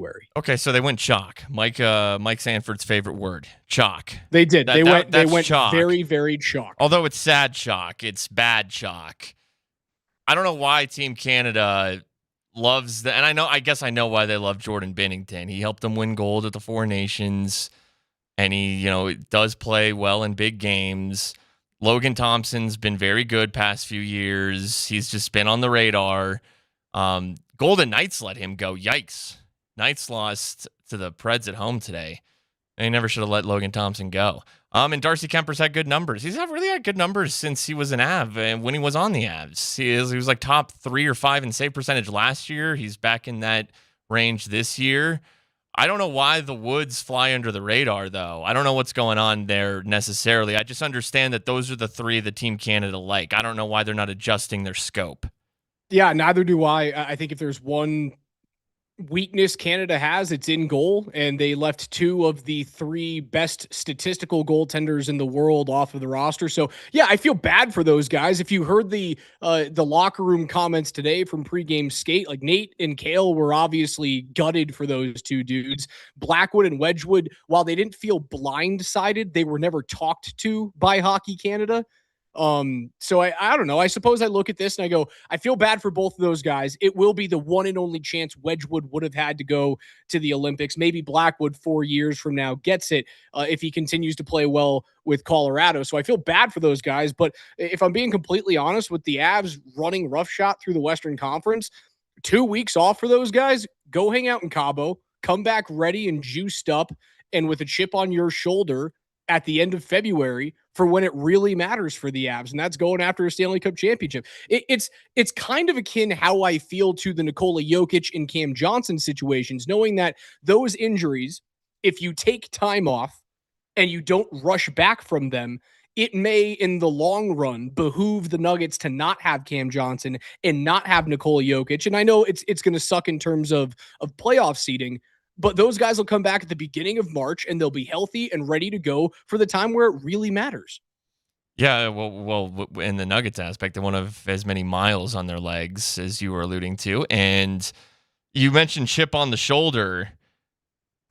February. Okay, so they went chalk. Mike Sanford's favorite word, chalk. They did. They went chalk. very, very chalk. Although it's sad chalk, it's bad chalk. I don't know why Team Canada loves and I guess I know why they love Jordan Binnington. He helped them win gold at the Four Nations, and he, does play well in big games. Logan Thompson's been very good past few years. He's just been on the radar. Golden Knights let him go. Yikes. Knights lost to the Preds at home today. They never should have let Logan Thompson go. And Darcy Kemper's had good numbers. He's really had good numbers since he was an Av and when he was on the Avs. He was like top 3 or 5 in save percentage last year. He's back in that range this year. I don't know why the Woods fly under the radar, though. I don't know what's going on there necessarily. I just understand that those are the 3 that Team Canada like. I don't know why they're not adjusting their scope. Yeah, neither do I. I think if there's one weakness Canada has, it's in goal, and they left 2 of the 3 best statistical goaltenders in the world off of the roster. So yeah, I feel bad for those guys. If you heard the locker room comments today from pregame skate, like Nate and Kale were obviously gutted for those 2 dudes. Blackwood and Wedgwood, while they didn't feel blindsided, they were never talked to by Hockey Canada. So I don't know. I suppose I look at this and I go, I feel bad for both of those guys. It will be the one and only chance Wedgwood would have had to go to the Olympics. Maybe Blackwood 4 years from now gets it if he continues to play well with Colorado. So I feel bad for those guys. But if I'm being completely honest, with the Avs running roughshod through the Western Conference, 2 weeks off for those guys, go hang out in Cabo, come back ready and juiced up and with a chip on your shoulder at the end of February for when it really matters for the Avs, and that's going after a Stanley Cup championship. It's kind of akin how I feel to the Nikola Jokic and Cam Johnson situations, knowing that those injuries, if you take time off and you don't rush back from them, it may, in the long run, behoove the Nuggets to not have Cam Johnson and not have Nikola Jokic. And I know it's going to suck in terms of playoff seeding, but those guys will come back at the beginning of March and they'll be healthy and ready to go for the time where it really matters. Yeah, well, in the Nuggets aspect, they won't have as many miles on their legs as you were alluding to. And you mentioned chip on the shoulder.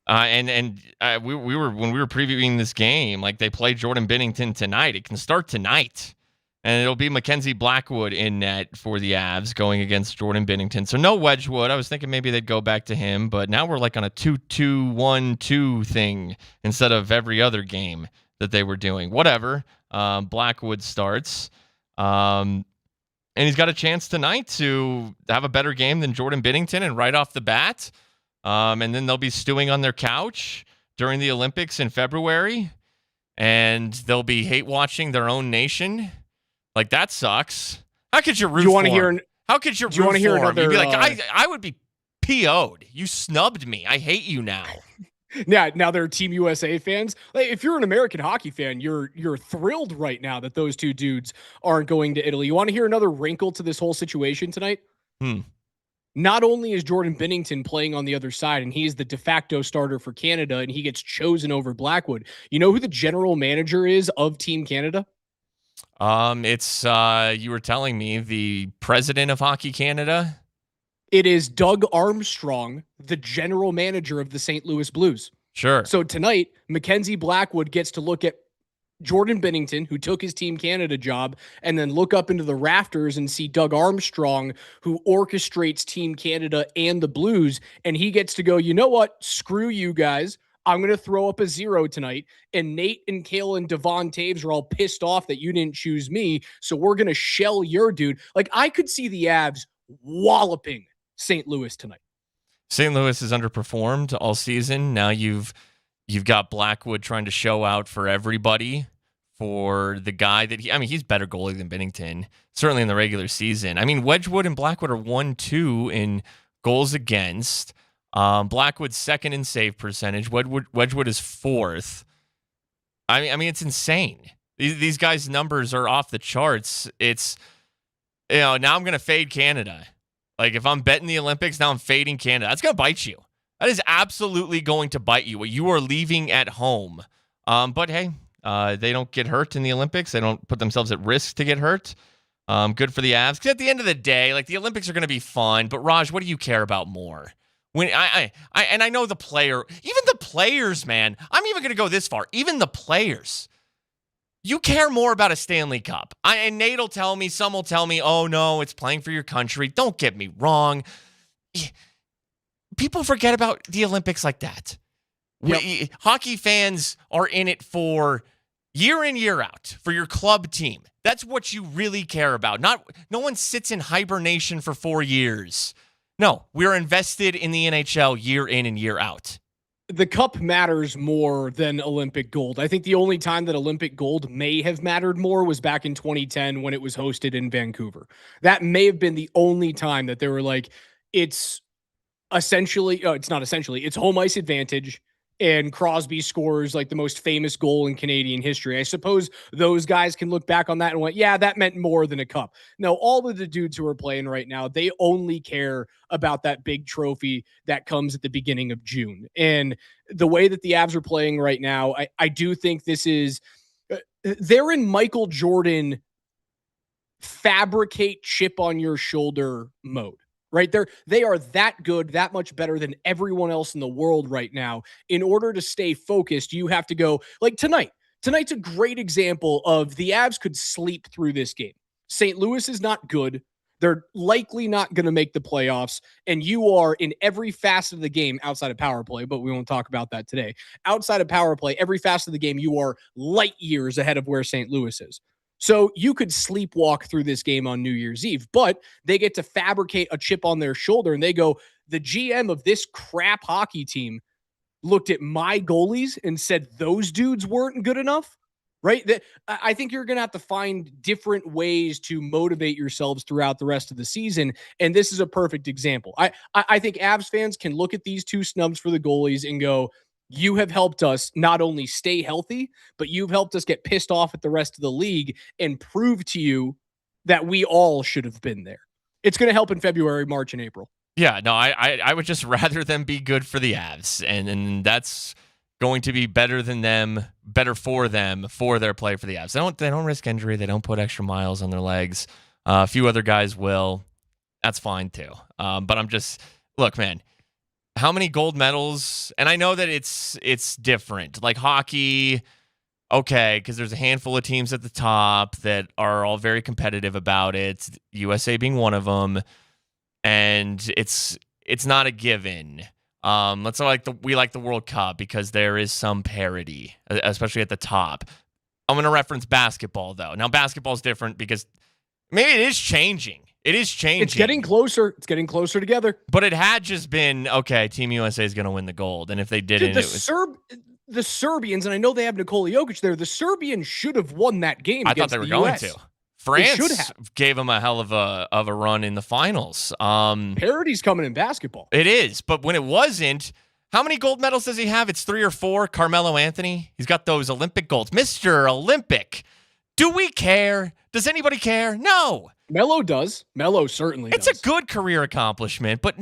We were when we were previewing this game, like they play Jordan Binnington tonight. It can start tonight. And it'll be Mackenzie Blackwood in net for the Avs going against Jordan Binnington. So no Wedgwood. I was thinking maybe they'd go back to him, but now we're like on a 2-2-1-2 thing instead of every other game that they were doing. Whatever. Blackwood starts. And he's got a chance tonight to have a better game than Jordan Binnington and right off the bat. And then they'll be stewing on their couch during the Olympics in February. And they'll be hate watching their own nation. Like, that sucks. How could you root for him? How could you root for him? You'd be like, I would be PO'd. You snubbed me. I hate you now. Yeah, now they're Team USA fans. Like, if you're an American hockey fan, you're thrilled right now that those 2 dudes aren't going to Italy. You want to hear another wrinkle to this whole situation tonight? Not only is Jordan Binnington playing on the other side, and he's the de facto starter for Canada, and he gets chosen over Blackwood. You know who the general manager is of Team Canada? It's you were telling me the president of Hockey Canada. It is Doug Armstrong, the general manager of the St. Louis Blues. Sure. So tonight, Mackenzie Blackwood gets to look at Jordan Binnington, who took his Team Canada job, and then look up into the rafters and see Doug Armstrong, who orchestrates Team Canada and the Blues, and he gets to go, you know what? Screw you guys. I'm going to throw up a 0 tonight, and Nate and Kale and Devon Taves are all pissed off that you didn't choose me, so we're going to shell your dude. Like, I could see the Avs walloping St. Louis tonight. St. Louis has underperformed all season. Now you've got Blackwood trying to show out for everybody for the guy that he's better goalie than Binnington, certainly in the regular season. I mean, Wedgwood and Blackwood are 1-2 in goals against. Blackwood's second in save percentage. Wedgwood is 4th. I mean, it's insane. These guys' numbers are off the charts. It's, now I'm going to fade Canada. Like, if I'm betting the Olympics, now I'm fading Canada. That's going to bite you. That is absolutely going to bite you. You are leaving at home. But hey, they don't get hurt in the Olympics. They don't put themselves at risk to get hurt. Good for the Avs. Because at the end of the day, like, the Olympics are going to be fun. But Raj, what do you care about more? When and I know even the players, man. I'm even going to go this far. Even the players, you care more about a Stanley Cup. And Nate will tell me, some will tell me, oh no, it's playing for your country. Don't get me wrong. People forget about the Olympics like that. Yep. Hockey fans are in it for year in, year out, for your club team. That's what you really care about. No one sits in hibernation for 4 years. No, we're invested in the NHL year in and year out. The cup matters more than Olympic gold. I think the only time that Olympic gold may have mattered more was back in 2010 when it was hosted in Vancouver. That may have been the only time that they were like, it's not essentially, it's home ice advantage. And Crosby scores like the most famous goal in Canadian history. I suppose those guys can look back on that and went, yeah, that meant more than a cup. No, all of the dudes who are playing right now, they only care about that big trophy that comes at the beginning of June. And the way that the Avs are playing right now, I do think this is, they're in Michael Jordan fabricate chip on your shoulder mode. Right? They are that good, that much better than everyone else in the world right now. In order to stay focused, you have to go like tonight. Tonight's a great example of the Avs could sleep through this game. St. Louis is not good. They're likely not going to make the playoffs. And you are in every facet of the game outside of power play, but we won't talk about that today. Outside of power play, every facet of the game, you are light years ahead of where St. Louis is. So you could sleepwalk through this game on New Year's Eve, but they get to fabricate a chip on their shoulder and they go, the GM of this crap hockey team looked at my goalies and said those dudes weren't good enough, right? I think you're going to have to find different ways to motivate yourselves throughout the rest of the season, and this is a perfect example. I think Avs fans can look at these 2 snubs for the goalies and go, you have helped us not only stay healthy, but you've helped us get pissed off at the rest of the league and prove to you that we all should have been there. It's going to help in February, March, and April. Yeah, no, I would just rather them be good for the Avs, and that's going to be better for them for their play for the Avs. They don't risk injury. They don't put extra miles on their legs. A few other guys will. That's fine too. But I'm just, look, man. How many gold medals? And I know that it's different. Like hockey, okay, because there's a handful of teams at the top that are all very competitive about it. USA being one of them, and it's not a given. Let's we like the World Cup because there is some parity, especially at the top. I'm going to reference basketball though. Now basketball is different because maybe it is changing. It is changing. It's getting closer. It's getting closer together. But it had just been, okay, Team USA is going to win the gold. And if they didn't, the Serbians, and I know they have Nikola Jokic there, the Serbians should have won that game. I thought they were going to. France gave them a hell of a run in the finals. Parity's coming in basketball. It is. But when it wasn't, how many gold medals does he have? It's 3 or 4. Carmelo Anthony. He's got those Olympic golds. Mr. Olympic. Do we care? Does anybody care? No. Melo does. Melo certainly does. It's a good career accomplishment, but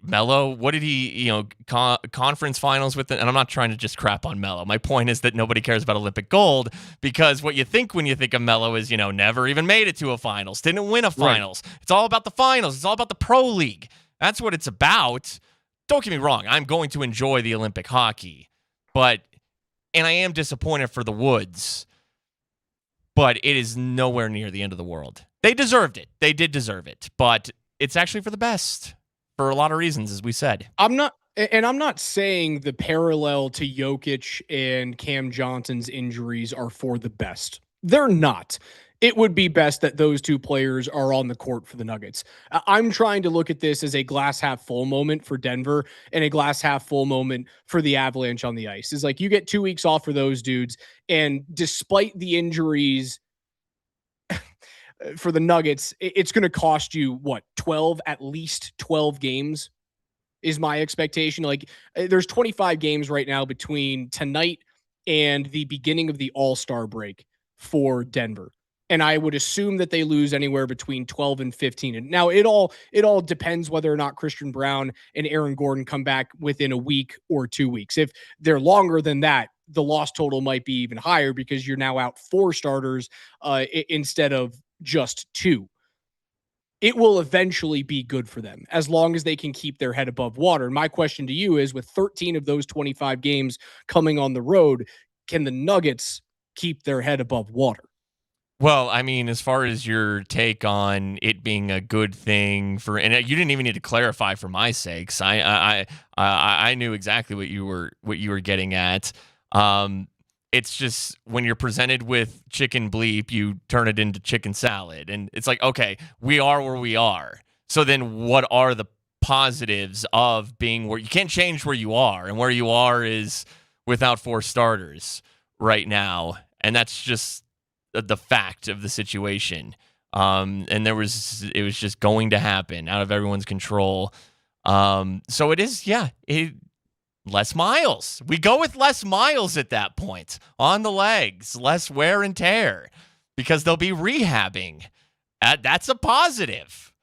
Melo, what did he, conference finals with it? And I'm not trying to just crap on Melo. My point is that nobody cares about Olympic gold because what you think when you think of Melo is, never even made it to a finals, didn't win a finals. Right. It's all about the finals. It's all about the pro league. That's what it's about. Don't get me wrong. I'm going to enjoy the Olympic hockey, and I am disappointed for the Woods, but it is nowhere near the end of the world. They deserved it. They did deserve it, but it's actually for the best for a lot of reasons, as we said. I'm not saying the parallel to Jokic and Cam Johnson's injuries are for the best. They're not. It would be best that those 2 players are on the court for the Nuggets. I'm trying to look at this as a glass half full moment for Denver and a glass half full moment for the Avalanche on the ice. It's like you get 2 weeks off for those dudes, and despite the injuries for the Nuggets, it's going to cost you at least 12 games is my expectation. Like there's 25 games right now between tonight and the beginning of the All-Star break for Denver. And I would assume that they lose anywhere between 12 and 15. And now it all depends whether or not Christian Brown and Aaron Gordon come back within a week or 2 weeks. If they're longer than that, the loss total might be even higher because you're now out 4 starters instead of just 2. it will eventually be good for them as long as they can keep their head above water. And my question to you is, with 13 of those 25 games coming on the road, can the Nuggets keep their head above water? Well, I mean, as far as your take on it being a good thing for, and you didn't even need to clarify for my sakes. I knew exactly what you were getting at. It's just when you're presented with chicken bleep, you turn it into chicken salad, and it's like, okay, we are where we are. So then, what are the positives of being where you can't change where you are, and where you are is without 4 starters right now, and that's just the fact of the situation. And it was just going to happen out of everyone's control. So it is, less miles. We go with less miles at that point on the legs, less wear and tear because they'll be rehabbing. That's a positive.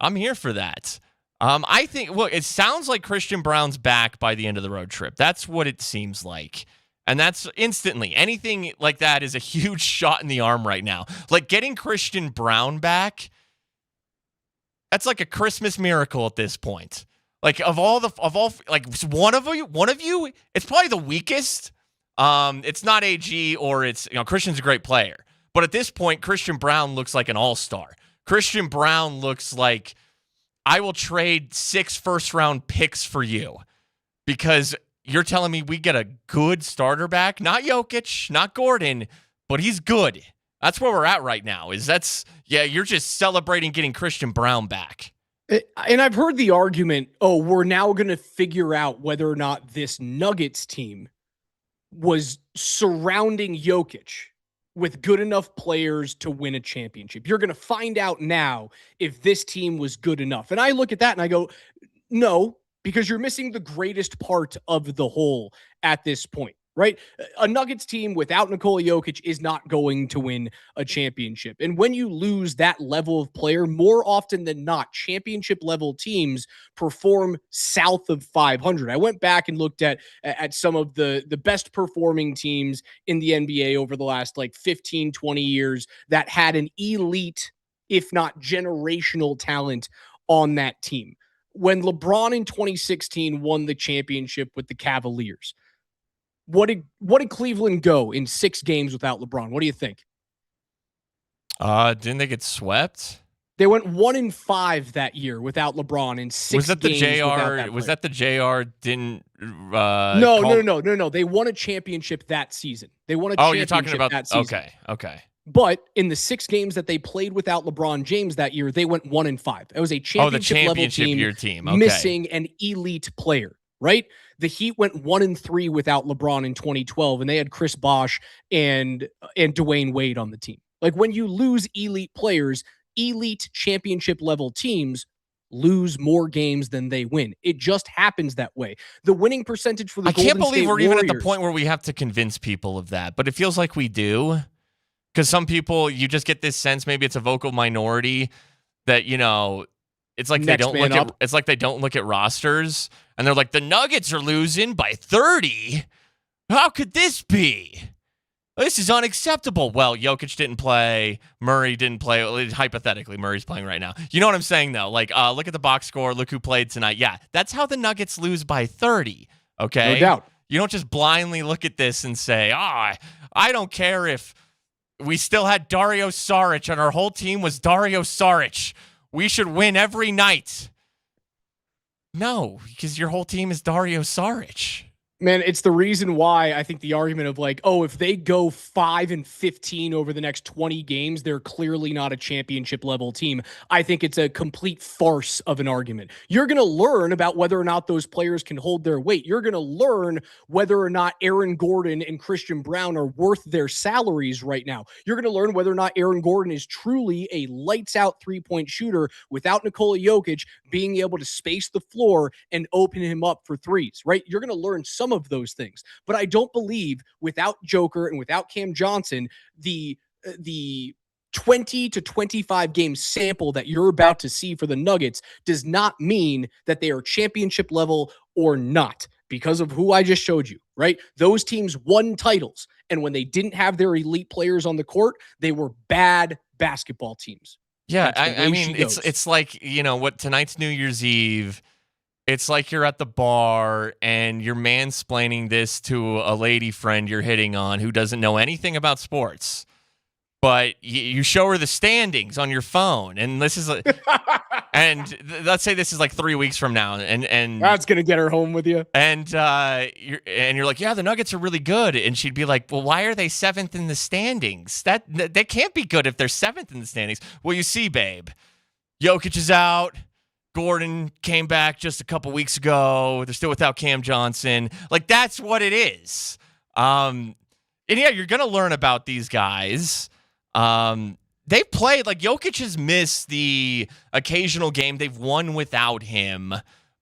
I'm here for that. I think, look, it sounds like Christian Braun's back by the end of the road trip. That's what it seems like. And that's instantly. Anything like that is a huge shot in the arm right now. Like getting Christian Braun back, that's like a Christmas miracle at this point. Like like one of you, it's probably the weakest. It's not AG or it's, Christian's a great player. But at this point, Christian Braun looks like an all-star. Christian Braun looks like, I will trade 6 first-round picks for you because you're telling me we get a good starter back? Not Jokic, not Gordon, but he's good. That's where we're at right now. You're just celebrating getting Christian Braun back. And I've heard the argument, we're now going to figure out whether or not this Nuggets team was surrounding Jokic with good enough players to win a championship. You're going to find out now if this team was good enough. And I look at that and I go, no, because you're missing the greatest part of the whole at this point, right? A Nuggets team without Nikola Jokic is not going to win a championship. And when you lose that level of player, more often than not, championship level teams perform south of 500. I went back and looked at some of the best performing teams in the NBA over the last 15, 20 years that had an elite, if not generational talent on that team. When LeBron in 2016 won the championship with the Cavaliers, what did Cleveland go in 6 games without LeBron? What do you think? Didn't they get swept? They went 1-5 that year without LeBron in 6 was that games. The JR? Was that the JR? Didn't? No. They won a championship that season. They won a championship you're talking about that season. Okay. But in the 6 games that they played without LeBron James that year, they went 1-5. It was a championship level team, year team. Okay. Missing an elite player, right? The Heat went 1-3 without LeBron in 2012, and they had Chris Bosh and Dwayne Wade on the team. Like when you lose elite players, elite championship level teams lose more games than they win. It just happens that way. The winning percentage for the Golden State Warriors. I can't believe we're even at the point where we have to convince people of that, but it feels like we do. Because some people, you just get this sense, maybe it's a vocal minority that, it's like they don't look at rosters and they're like, the Nuggets are losing by 30. How could this be? This is unacceptable. Well, Jokic didn't play. Murray didn't play. Hypothetically, Murray's playing right now. You know what I'm saying, though? Like, look at the box score. Look who played tonight. Yeah, that's how the Nuggets lose by 30. Okay? No doubt. You don't just blindly look at this and say, I don't care if we still had Dario Saric and our whole team was Dario Saric. We should win every night. No, because your whole team is Dario Saric. Man, it's the reason why I think the argument of if they go 5-15 over the next 20 games, they're clearly not a championship level team. I think it's a complete farce of an argument. You're going to learn about whether or not those players can hold their weight. You're going to learn whether or not Aaron Gordon and Christian Braun are worth their salaries right now. You're going to learn whether or not Aaron Gordon is truly a lights out 3-point shooter without Nikola Jokic being able to space the floor and open him up for threes, right? You're going to learn some of those things. But I don't believe without Joker and without Cam Johnson, the 20 to 25 game sample that you're about to see for the Nuggets does not mean that they are championship level or not because of who I just showed you, right? Those teams won titles. And when they didn't have their elite players on the court, they were bad basketball teams. Yeah, That's the I way she mean, goes. it's like, what tonight's New Year's Eve. It's like you're at the bar and you're mansplaining this to a lady friend you're hitting on who doesn't know anything about sports. But you show her the standings on your phone, and this is let's say this is like 3 weeks from now, and That's gonna get her home with you. you're like, yeah, the Nuggets are really good, and she'd be like, well, why are they seventh in the standings? That they can't be good if they're seventh in the standings. Well, you see, babe, Jokic is out. Gordon came back just a couple weeks ago. They're still without Cam Johnson. Like, that's what it is. And yeah, you're gonna learn about these guys. They've played, like, Jokic has missed the occasional game they've won without him.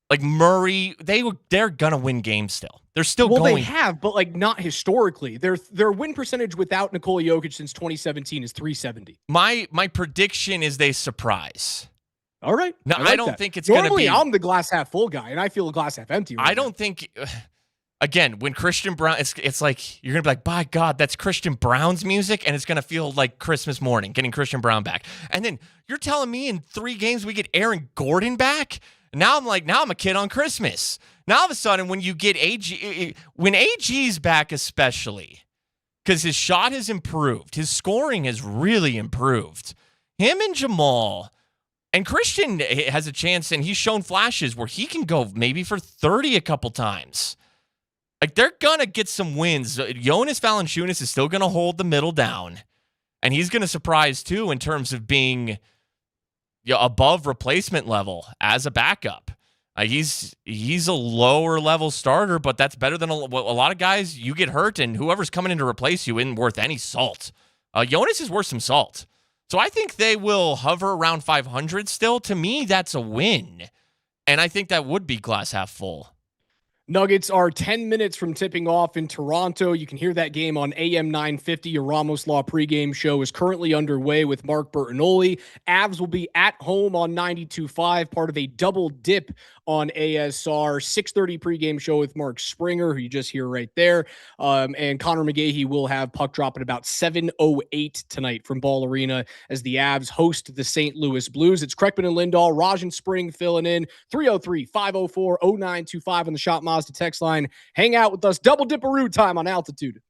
Like Murray, they're gonna win games still. They're still going. They have, but like not historically. Their win percentage without Nikola Jokic since 2017 is 370. My prediction is they surprise. All right. No, I don't think it's going to be. Normally, I'm the glass half full guy, and I feel a glass half empty. I don't think. Again, when Christian Brown, it's like you're gonna be like, by God, that's Christian Brown's music, and it's gonna feel like Christmas morning, getting Christian Brown back. And then you're telling me in 3 games we get Aaron Gordon back. Now I'm a kid on Christmas. Now all of a sudden, when you get when AG's back, especially because his shot has improved, his scoring has really improved. Him and Jamal. And Christian has a chance, and he's shown flashes where he can go maybe for 30 a couple times. Like, they're going to get some wins. Jonas Valanciunas is still going to hold the middle down, and he's going to surprise, too, in terms of being above replacement level as a backup. He's a lower-level starter, but that's better than a lot of guys. You get hurt, and whoever's coming in to replace you isn't worth any salt. Jonas is worth some salt. So I think they will hover around 500 still. To me, that's a win. And I think that would be glass half full. Nuggets are 10 minutes from tipping off in Toronto. You can hear that game on AM 950. Your Ramos Law pregame show is currently underway with Mark Bertinoli. Avs will be at home on 92.5, part of a double dip on ASR. 6:30 pregame show with Mark Springer, who you just hear right there. And Connor McGahey will have puck drop at about 7:08 tonight from Ball Arena as the Avs host the St. Louis Blues. It's Kreckman and Lindahl, Raj and Spring filling in. 303-504-0925 on the Shop Mazda text line. Hang out with us. Double Dipperoo time on Altitude.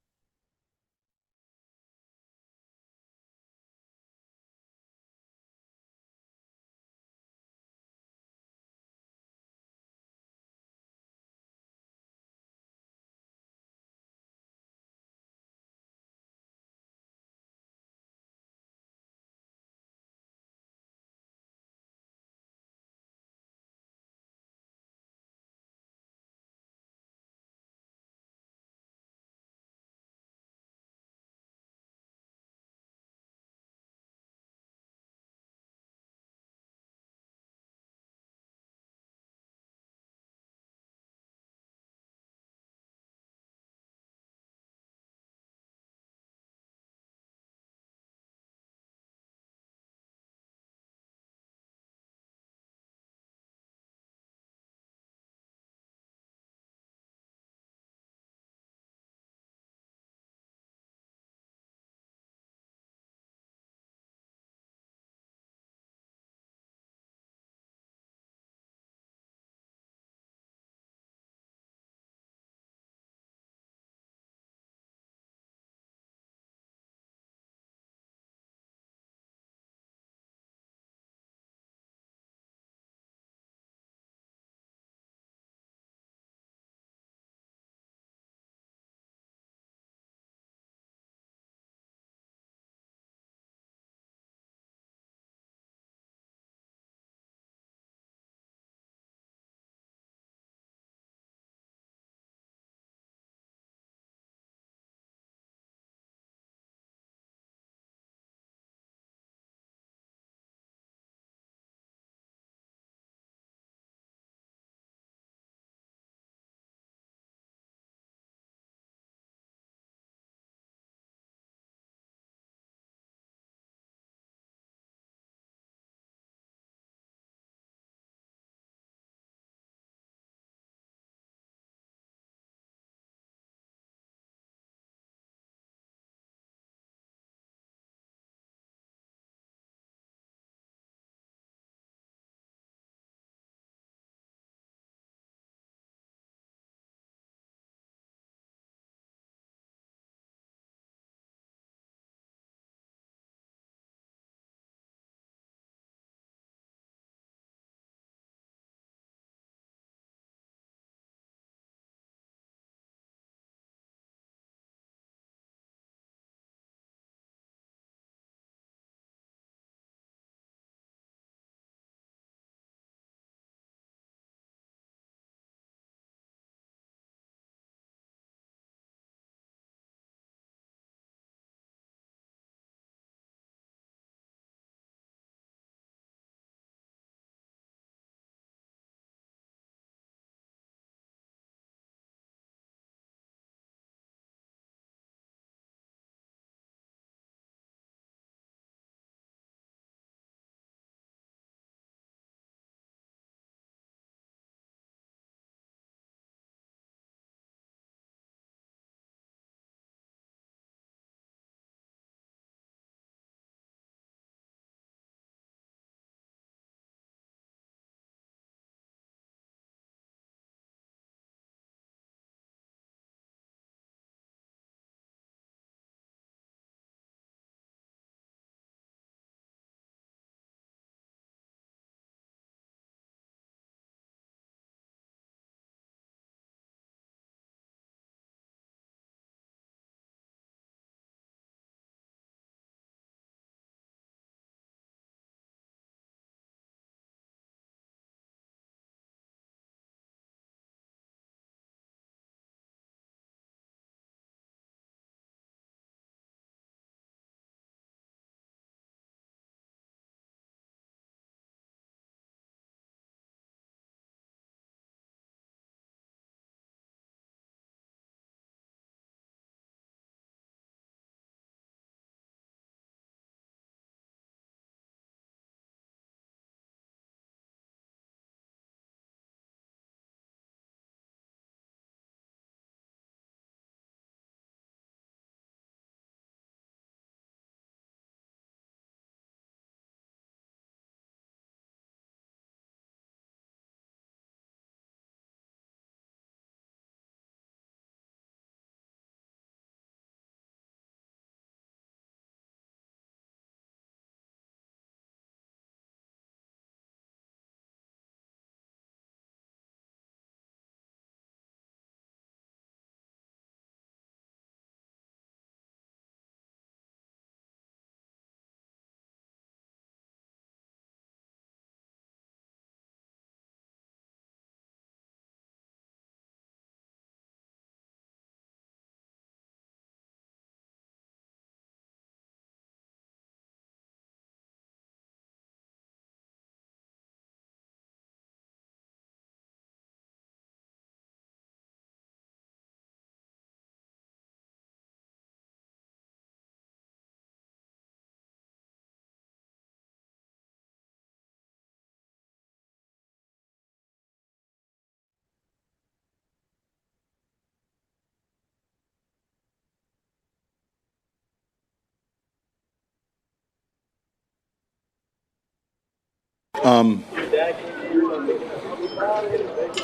On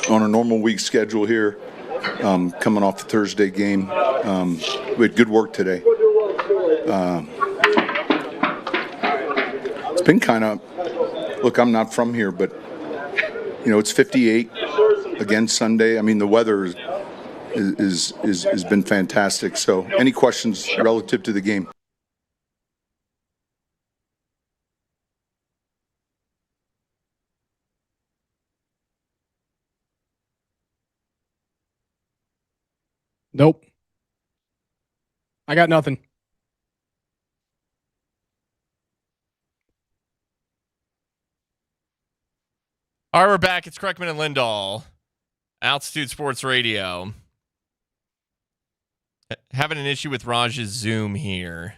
a normal week schedule here, coming off the Thursday game, we had good work today. It's been kind of, look, I'm not from here, but, it's 58 again Sunday. I mean, the weather has been fantastic. So any questions relative to the game? Nope. I got nothing. All right, we're back. It's Kreckman and Lindahl, Altitude Sports Radio. Having an issue with Raj's Zoom here.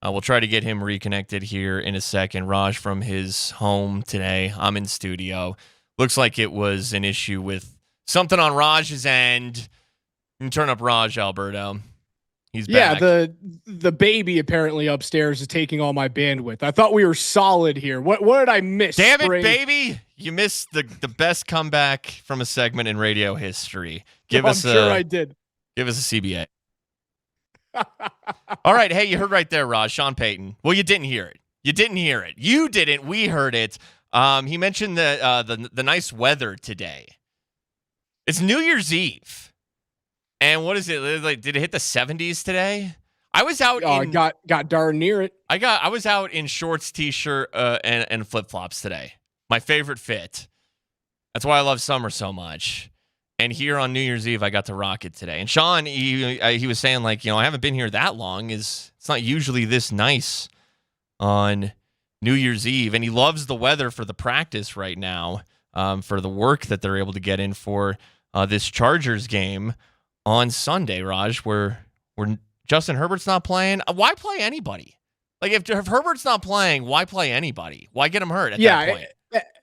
We'll try to get him reconnected here in a second. Raj from his home today. I'm in studio. Looks like it was an issue with something on Raj's end. You can turn up Raj, Alberto. He's back. Yeah, the baby apparently upstairs is taking all my bandwidth. I thought we were solid here. What did I miss? Damn it, baby! You missed the best comeback from a segment in radio history. I'm sure I did. Give us a CBA. All right, hey, you heard right there, Raj. Sean Payton. Well, you didn't hear it. You didn't. We heard it. He mentioned the nice weather today. It's New Year's Eve. And what is it? Like, did it hit the 70s today? I was out got darn near it. I was out in shorts, t-shirt, and flip-flops today. My favorite fit. That's why I love summer so much. And here on New Year's Eve, I got to rock it today. And Sean, he was saying, like, I haven't been here that long. It's not usually this nice on New Year's Eve. And he loves the weather for the practice right now, for the work that they're able to get in for this Chargers game on Sunday, Raj, where Justin Herbert's not playing. Why play anybody? Like, if Herbert's not playing, why play anybody? Why get him hurt at that point?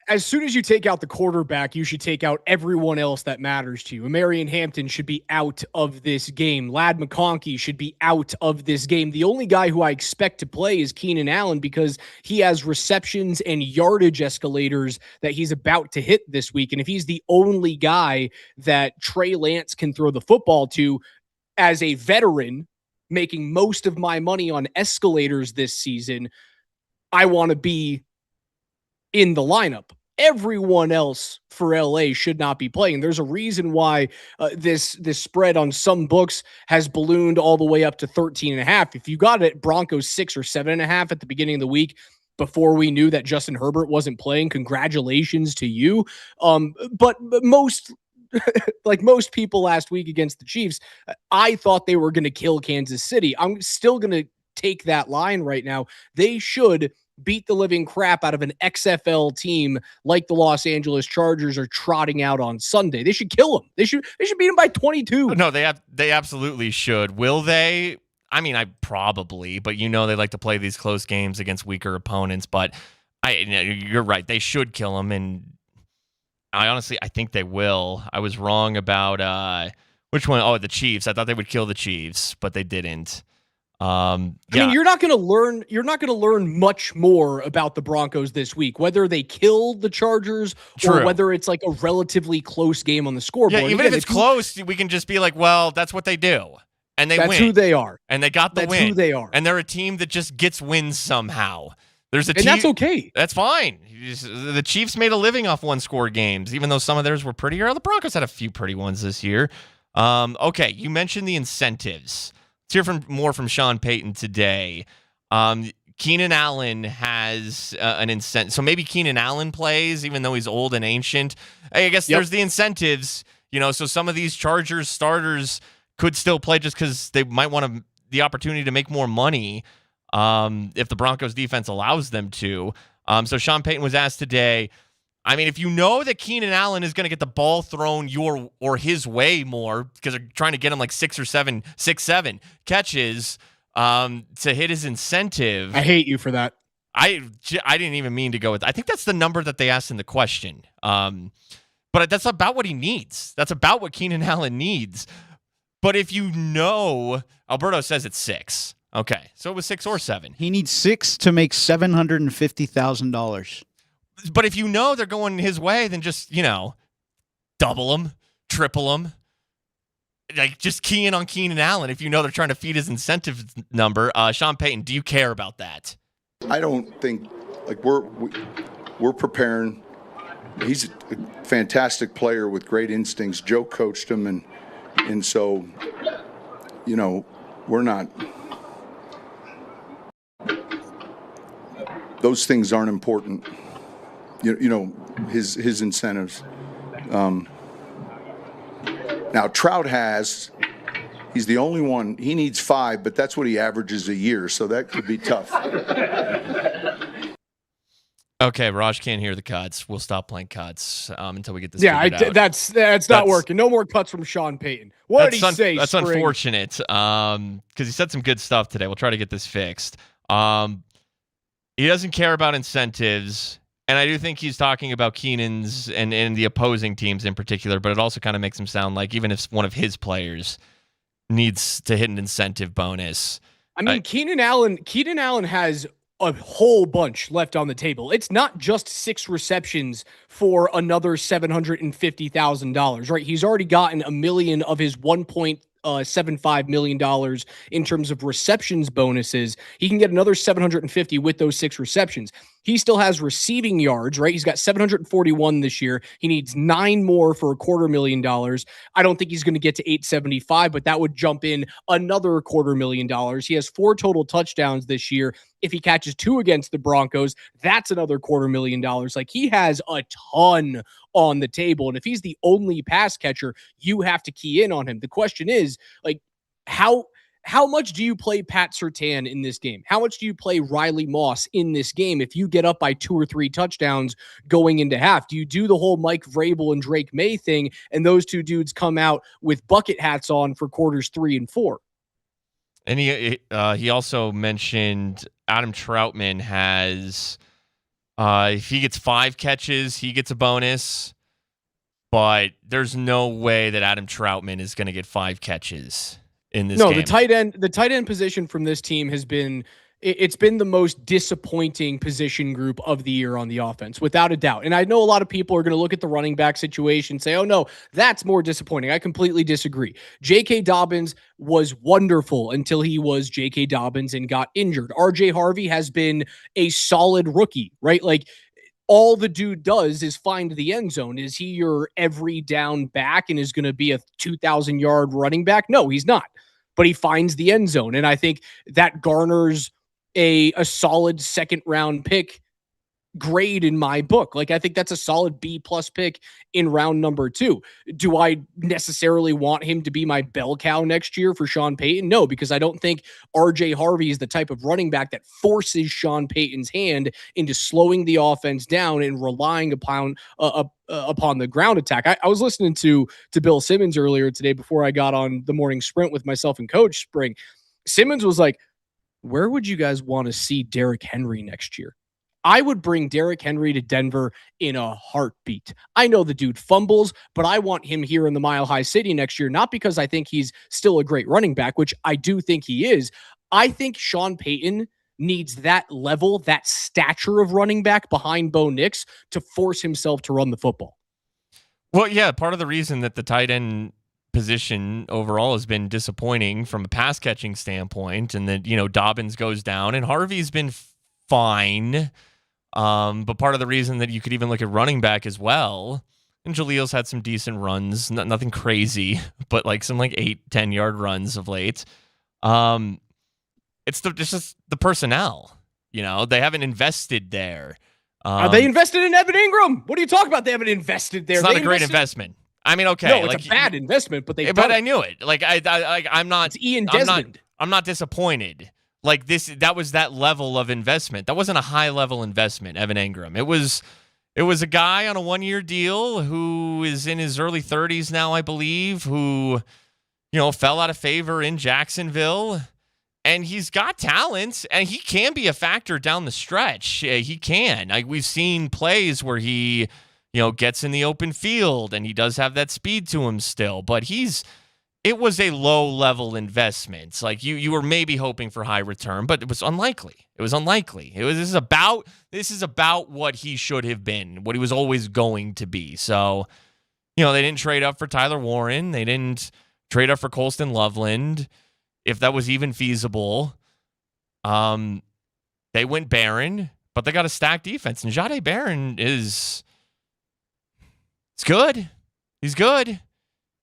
As soon as you take out the quarterback, you should take out everyone else that matters to you. Marion Hampton should be out of this game. Ladd McConkey should be out of this game. The only guy who I expect to play is Keenan Allen because he has receptions and yardage escalators that he's about to hit this week. And if he's the only guy that Trey Lance can throw the football to as a veteran, making most of my money on escalators this season, I want to be in the lineup. Everyone else for LA should not be playing. There's a reason why this spread on some books has ballooned all the way up to 13.5. If you got it Broncos 6 or 7.5 at the beginning of the week before we knew that Justin Herbert wasn't playing, congratulations to you. But most like most people last week against the Chiefs, I thought they were going to kill Kansas City. I'm still going to take that line right now. They should beat the living crap out of an XFL team like the Los Angeles Chargers are trotting out on Sunday. They should kill them. They should beat them by 22. No, they absolutely should. Will they? I mean, I probably, but they like to play these close games against weaker opponents. But you're right. They should kill them, and I think they will. I was wrong about which one? Oh, the Chiefs. I thought they would kill the Chiefs, but they didn't. I mean, you're not going to learn much more about the Broncos this week, whether they kill the Chargers or whether it's like a relatively close game on the scoreboard. Yeah, even if it's close, we can just be like, well, that's what they do. And they win. That's who they are. And they got the win. That's who they are. And they're a team that just gets wins somehow. There's a team. And that's okay. That's fine. The Chiefs made a living off one-score games, even though some of theirs were prettier. The Broncos had a few pretty ones this year. Okay, you mentioned the incentives. Let's hear more from Sean Payton today. Keenan Allen has an incentive. So maybe Keenan Allen plays, even though he's old and ancient. I guess there's the incentives. So some of these Chargers starters could still play just because they might want the opportunity to make more money if the Broncos defense allows them to. So Sean Payton was asked today, I mean, if you know that Keenan Allen is going to get the ball thrown his way more because they're trying to get him like 6 or 7 catches to hit his incentive. I hate you for that. I didn't even mean to go with that. I think that's the number that they asked in the question. But that's about what he needs. That's about what Keenan Allen needs. But if Alberto says it's 6. Okay, so it was 6 or 7. He needs 6 to make $750,000. But if you know they're going his way, then just, double him, triple him. Like, just key in on Keenan Allen if you know they're trying to feed his incentive number. Sean Payton, do you care about that? I don't think, like, we're preparing. He's a fantastic player with great instincts. Joe coached him, and so, we're not. Those things aren't important. His incentives. Now Trout he's the only one. He needs 5, but that's what he averages a year, so that could be tough. Okay, Raj can't hear the cuts. We'll stop playing cuts until we get this. Yeah, out. That's not working. No more cuts from Sean Payton. What did he say? That's unfortunate because he said some good stuff today. We'll try to get this fixed. He doesn't care about incentives. And I do think he's talking about Keenan's and the opposing teams in particular, but it also kind of makes him sound like even if one of his players needs to hit an incentive bonus. I mean, Keenan Allen has a whole bunch left on the table. It's not just 6 receptions for another $750,000, right? He's already gotten $1 million of his $1.75 million in terms of receptions bonuses. He can get another 750 with those 6 receptions. He still has receiving yards, right? He's got 741 this year. He needs 9 more for $250,000. I don't think he's going to get to 875, but that would jump in another $250,000. He has 4 total touchdowns this year. If he catches 2 against the Broncos, that's another $250,000. Like, he has a ton on the table. And if he's the only pass catcher, you have to key in on him. The question is, like, how much do you play Pat Surtain in this game? How much do you play Riley Moss in this game if you get up by 2 or 3 touchdowns going into half? Do you do the whole Mike Vrabel and Drake May thing, and those 2 dudes come out with bucket hats on for quarters 3 and 4? And he also mentioned Adam Troutman has, if he gets 5 catches, he gets a bonus. But there's no way that Adam Troutman is going to get 5 catches in this game. No, the tight end position from this team has been it's been the most disappointing position group of the year on the offense, without a doubt. And I know a lot of people are going to look at the running back situation and say, oh no, that's more disappointing. I completely disagree. J.K. Dobbins was wonderful until he was J.K. Dobbins and got injured. R.J. Harvey has been a solid rookie, right? Like, all the dude does is find the end zone. Is he your every down back and is going to be a 2,000-yard running back? No, he's not. But he finds the end zone. And I think that garners a solid second-round pick grade in my book. Like, I think that's a solid B+ pick in round number 2. Do I necessarily want him to be my bell cow next year for Sean Payton? No, because I don't think RJ Harvey is the type of running back that forces Sean Payton's hand into slowing the offense down and relying upon the ground attack. I was listening to Bill Simmons earlier today before I got on the morning sprint with myself and Coach Spring. Simmons was like, where would you guys want to see Derrick Henry next year? I would bring Derrick Henry to Denver in a heartbeat. I know the dude fumbles, but I want him here in the Mile High City next year, not because I think he's still a great running back, which I do think he is. I think Sean Payton needs that level, that stature of running back behind Bo Nix to force himself to run the football. Well, yeah, part of the reason that the tight end position overall has been disappointing from a pass catching standpoint, and that, Dobbins goes down and Harvey's been fine. But part of the reason that you could even look at running back as well, and Jaleel's had some decent runs, nothing crazy, but like some 8-10 yard runs of late. It's just the personnel. They haven't invested there. They invested in Evan Ingram. What are you talking about? They haven't invested there. It's not a great investment. I mean, okay, no, it's a bad investment, but I knew it. I'm not. It's Ian Desmond. I'm not disappointed. Like that was that level of investment. That wasn't a high level investment, Evan Ingram. It was a guy on a 1-year deal who is in his early 30s now, I believe, who, fell out of favor in Jacksonville, and he's got talent and he can be a factor down the stretch. He can. We've seen plays where he, gets in the open field and he does have that speed to him still, but he's it was a low-level investment. Like you were maybe hoping for high return, but it was unlikely. This is about what he should have been, what he was always going to be. So, they didn't trade up for Tyler Warren. They didn't trade up for Colston Loveland, if that was even feasible. They went Barron, but they got a stacked defense, and Jahdae Barron is good. He's good.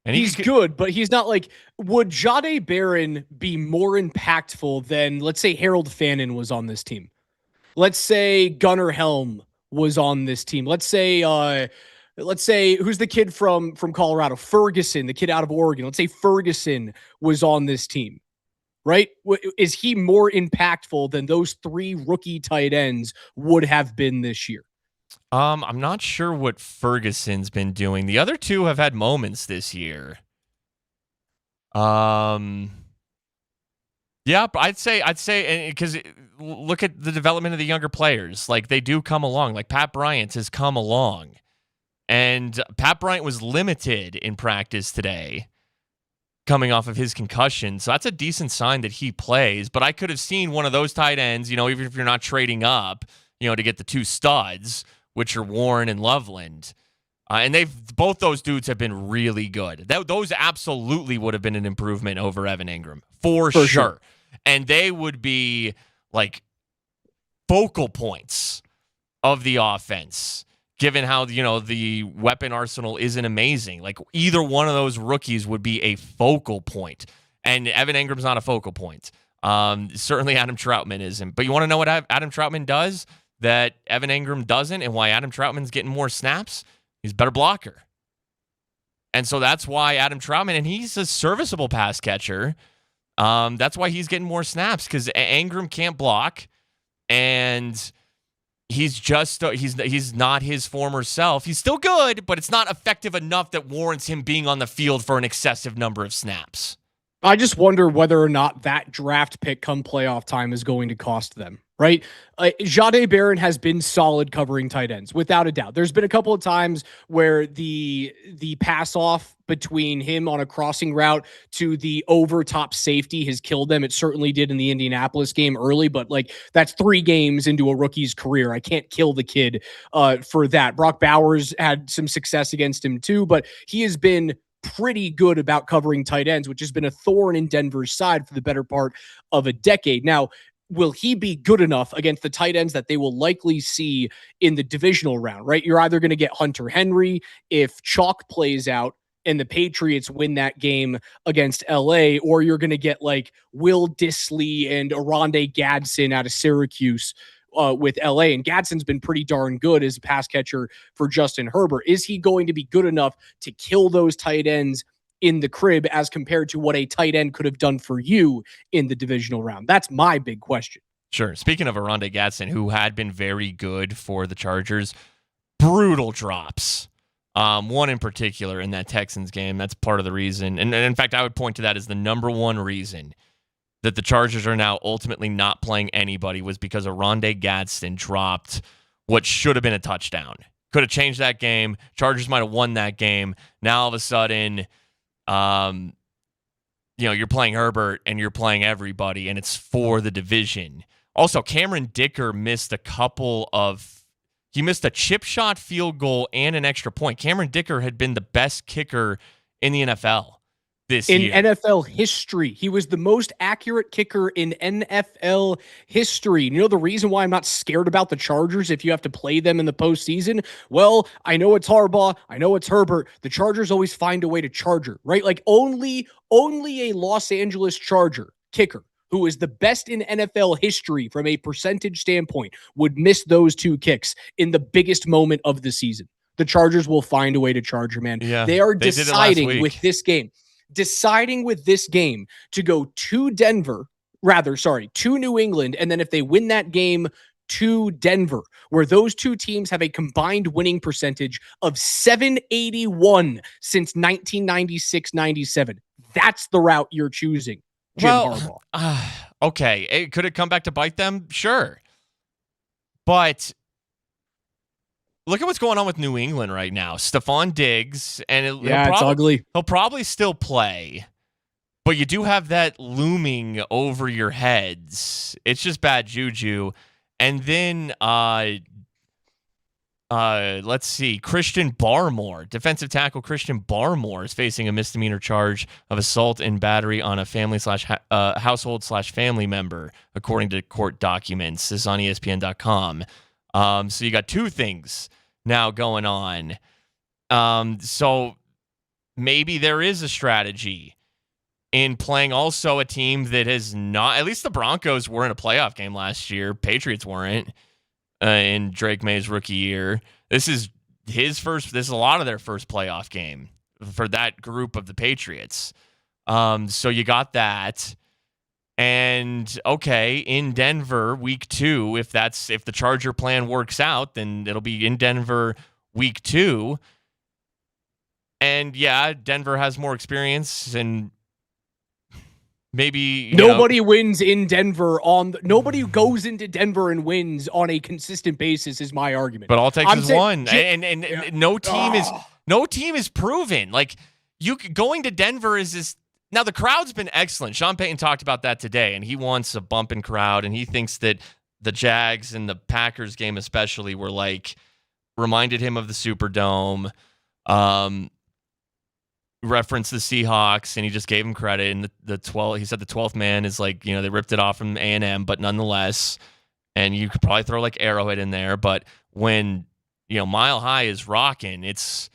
And he's good, but he's not like, would Jahdae Barron be more impactful than, let's say, Harold Fannin was on this team? Let's say Gunnar Helm was on this team. Let's say, who's the kid from Colorado? Ferguson, the kid out of Oregon. Let's say Ferguson was on this team, right? Is he more impactful than those 3 rookie tight ends would have been this year? I'm not sure what Ferguson's been doing. The other 2 have had moments this year. Yeah, but I'd say, because look at the development of the younger players. Like, they do come along. Like, Pat Bryant has come along. And Pat Bryant was limited in practice today, coming off of his concussion. So that's a decent sign that he plays. But I could have seen one of those tight ends, even if you're not trading up, to get the 2 studs, which are Warren and Loveland. And both those dudes have been really good. Those absolutely would have been an improvement over Evan Ingram, for sure. And they would be like focal points of the offense, given how, the weapon arsenal isn't amazing. Like, either one of those rookies would be a focal point. And Evan Ingram's not a focal point. Certainly Adam Troutman isn't. But you want to know what Adam Troutman does that Evan Ingram doesn't, and why Adam Troutman's getting more snaps? He's a better blocker. And so that's why Adam Troutman, and he's a serviceable pass catcher, that's why he's getting more snaps, because Ingram can't block, and he's just he's not his former self. He's still good, but it's not effective enough that warrants him being on the field for an excessive number of snaps. I just wonder whether or not that draft pick come playoff time is going to cost them, right? Jahdae Barron has been solid covering tight ends, without a doubt. There's been a couple of times where the pass off between him on a crossing route to the over top safety has killed them. It certainly did in the Indianapolis game early, but that's 3 games into a rookie's career. I can't kill the kid for that. Brock Bowers had some success against him too, but he has been pretty good about covering tight ends, which has been a thorn in Denver's side for the better part of a decade. Now, will he be good enough against the tight ends that they will likely see in the divisional round, right? You're either going to get Hunter Henry if chalk plays out and the Patriots win that game against LA, or you're going to get Will Dissly and Aronde Gadsden out of Syracuse with LA. And Gadsden's been pretty darn good as a pass catcher for Justin Herbert. Is he going to be good enough to kill those tight ends in the crib as compared to what a tight end could have done for you in the divisional round? That's my big question. Sure. Speaking of Aronde Gadsden, who had been very good for the Chargers, brutal drops. One in particular in that Texans game. That's part of the reason. And in fact, I would point to that as the number one reason that the Chargers are now ultimately not playing anybody, was because Aronde Gadsden dropped what should have been a touchdown. Could have changed that game. Chargers might have won that game. Now all of a sudden, you're playing Herbert and you're playing everybody, and it's for the division. Also, Cameron Dicker missed he missed a chip shot field goal and an extra point. Cameron Dicker had been the best kicker in the NFL this year. In NFL history. He was the most accurate kicker in NFL history. And you know the reason why I'm not scared about the Chargers if you have to play them in the postseason? Well, I know it's Harbaugh. I know it's Herbert. The Chargers always find a way to charger, right? Only a Los Angeles Charger kicker who is the best in NFL history from a percentage standpoint would miss those 2 kicks in the biggest moment of the season. The Chargers will find a way to charger, man. Yeah, they are deciding with this game. Deciding with this game to go to New England, and then if they win that game, to Denver, where those 2 teams have a combined winning percentage of 781 since 1996-97. That's the route you're choosing, Jim Harbaugh. Okay. Could it come back to bite them? Sure. But look at what's going on with New England right now. Stephon Diggs, and it's ugly. He'll probably still play. but you do have that looming over your heads. It's just bad juju. And then let's see. Christian Barmore, defensive tackle Christian Barmore, is facing a misdemeanor charge of assault and battery on a family / household / family member, according to court documents. This is on ESPN.com. So you got two things now going on. So maybe there is a strategy in playing also a team that has not. At least the Broncos were in a playoff game last year. Patriots weren't. In Drake May's rookie year. This is his first. This is a lot of their first playoff game for that group of the Patriots. So you got that. And okay, in Denver, week 2, if the Charger plan works out, then it'll be in Denver week 2. And yeah, Denver has more experience, and maybe nobody wins in Denver nobody goes into Denver and wins on a consistent basis is my argument. But all it takes is one. And no team is proven. Like going to Denver is this. Now the crowd's been excellent. Sean Payton talked about that today, and he wants a bumping crowd, and he thinks that the Jags and the Packers game especially were reminded him of the Superdome. Referenced the Seahawks, and he just gave him credit. And he said the 12th man is they ripped it off from A&M, but nonetheless, and you could probably throw Arrowhead in there. But when Mile High is rocking, it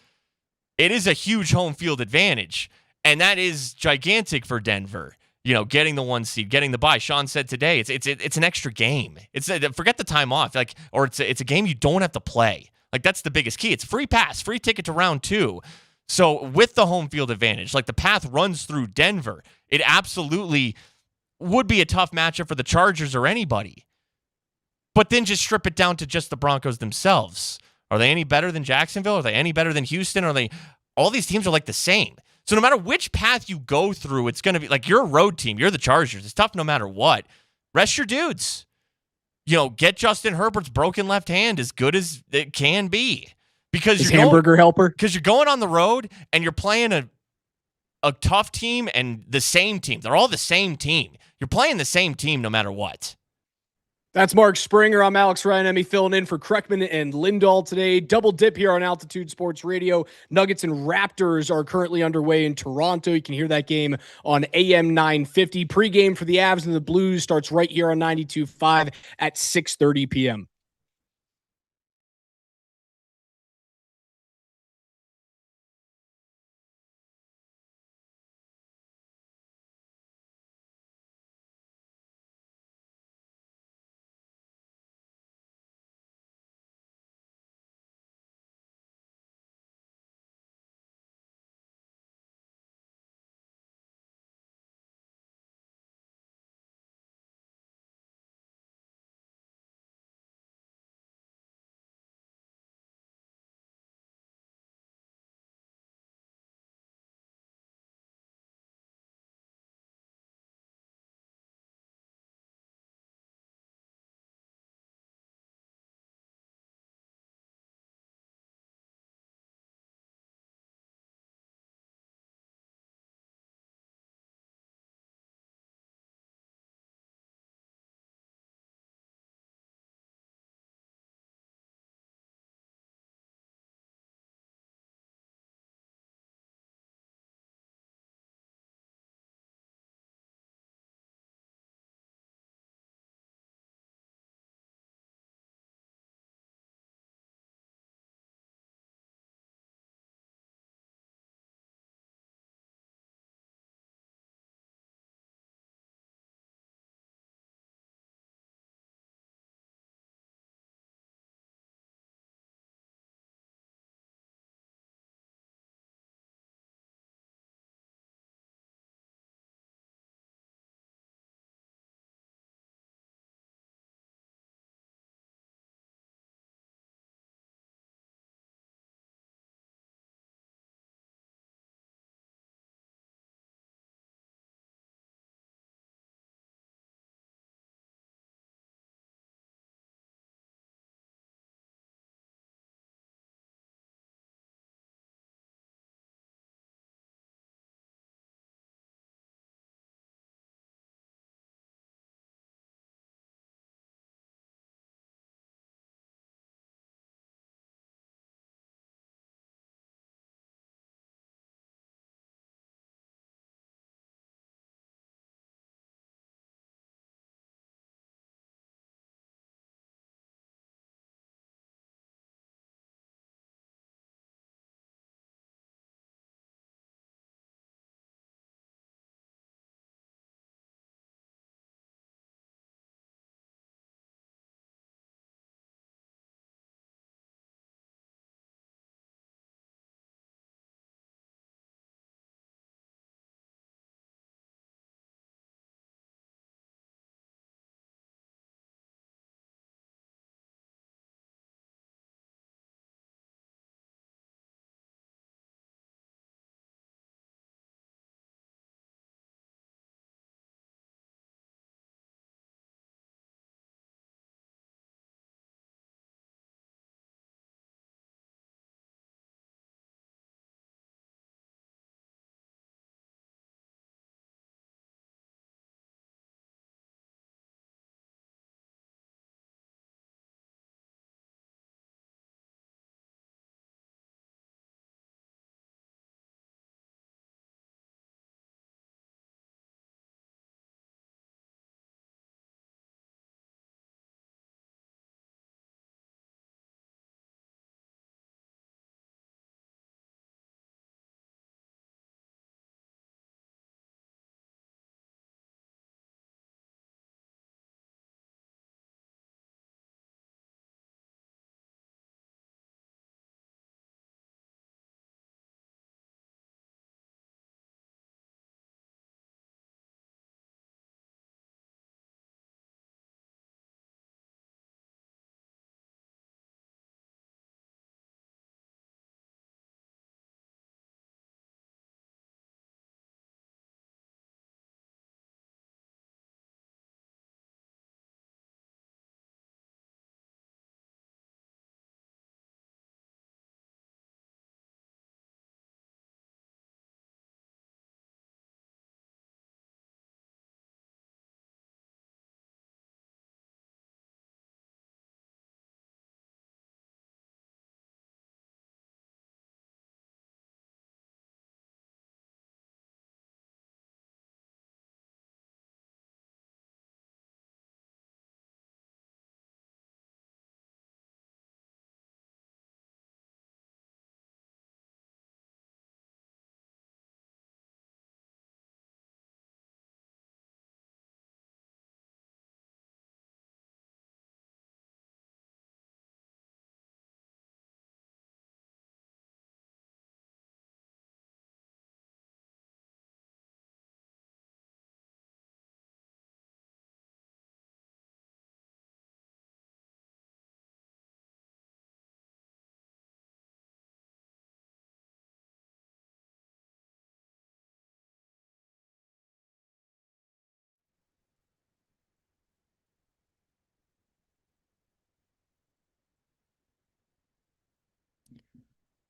is a huge home field advantage, and that is gigantic for Denver. Getting the 1 seed, getting the bye. Sean said today it's an extra game. Forget the time off, or it's a game you don't have to play. That's the biggest key. It's free pass, free ticket to round 2. So with the home field advantage, the path runs through Denver, it absolutely would be a tough matchup for the Chargers or anybody. But then just strip it down to just the Broncos themselves. Are they any better than Jacksonville? Are they any better than Houston? All these teams are the same. So no matter which path you go through, it's going to be you're a road team. You're the Chargers. It's tough no matter what. Rest your dudes. Get Justin Herbert's broken left hand as good as it can be. Because his hamburger helper. Because you're going on the road and you're playing a tough team and the same team. They're all the same team. You're playing the same team no matter what. That's Mark Springer. I'm Alex Ryanemi filling in for Kreckman and Lindahl today. Double dip here on Altitude Sports Radio. Nuggets and Raptors are currently underway in Toronto. You can hear that game on AM 950. Pre-game for the Avs and the Blues starts right here on 92.5 at 6:30 p.m.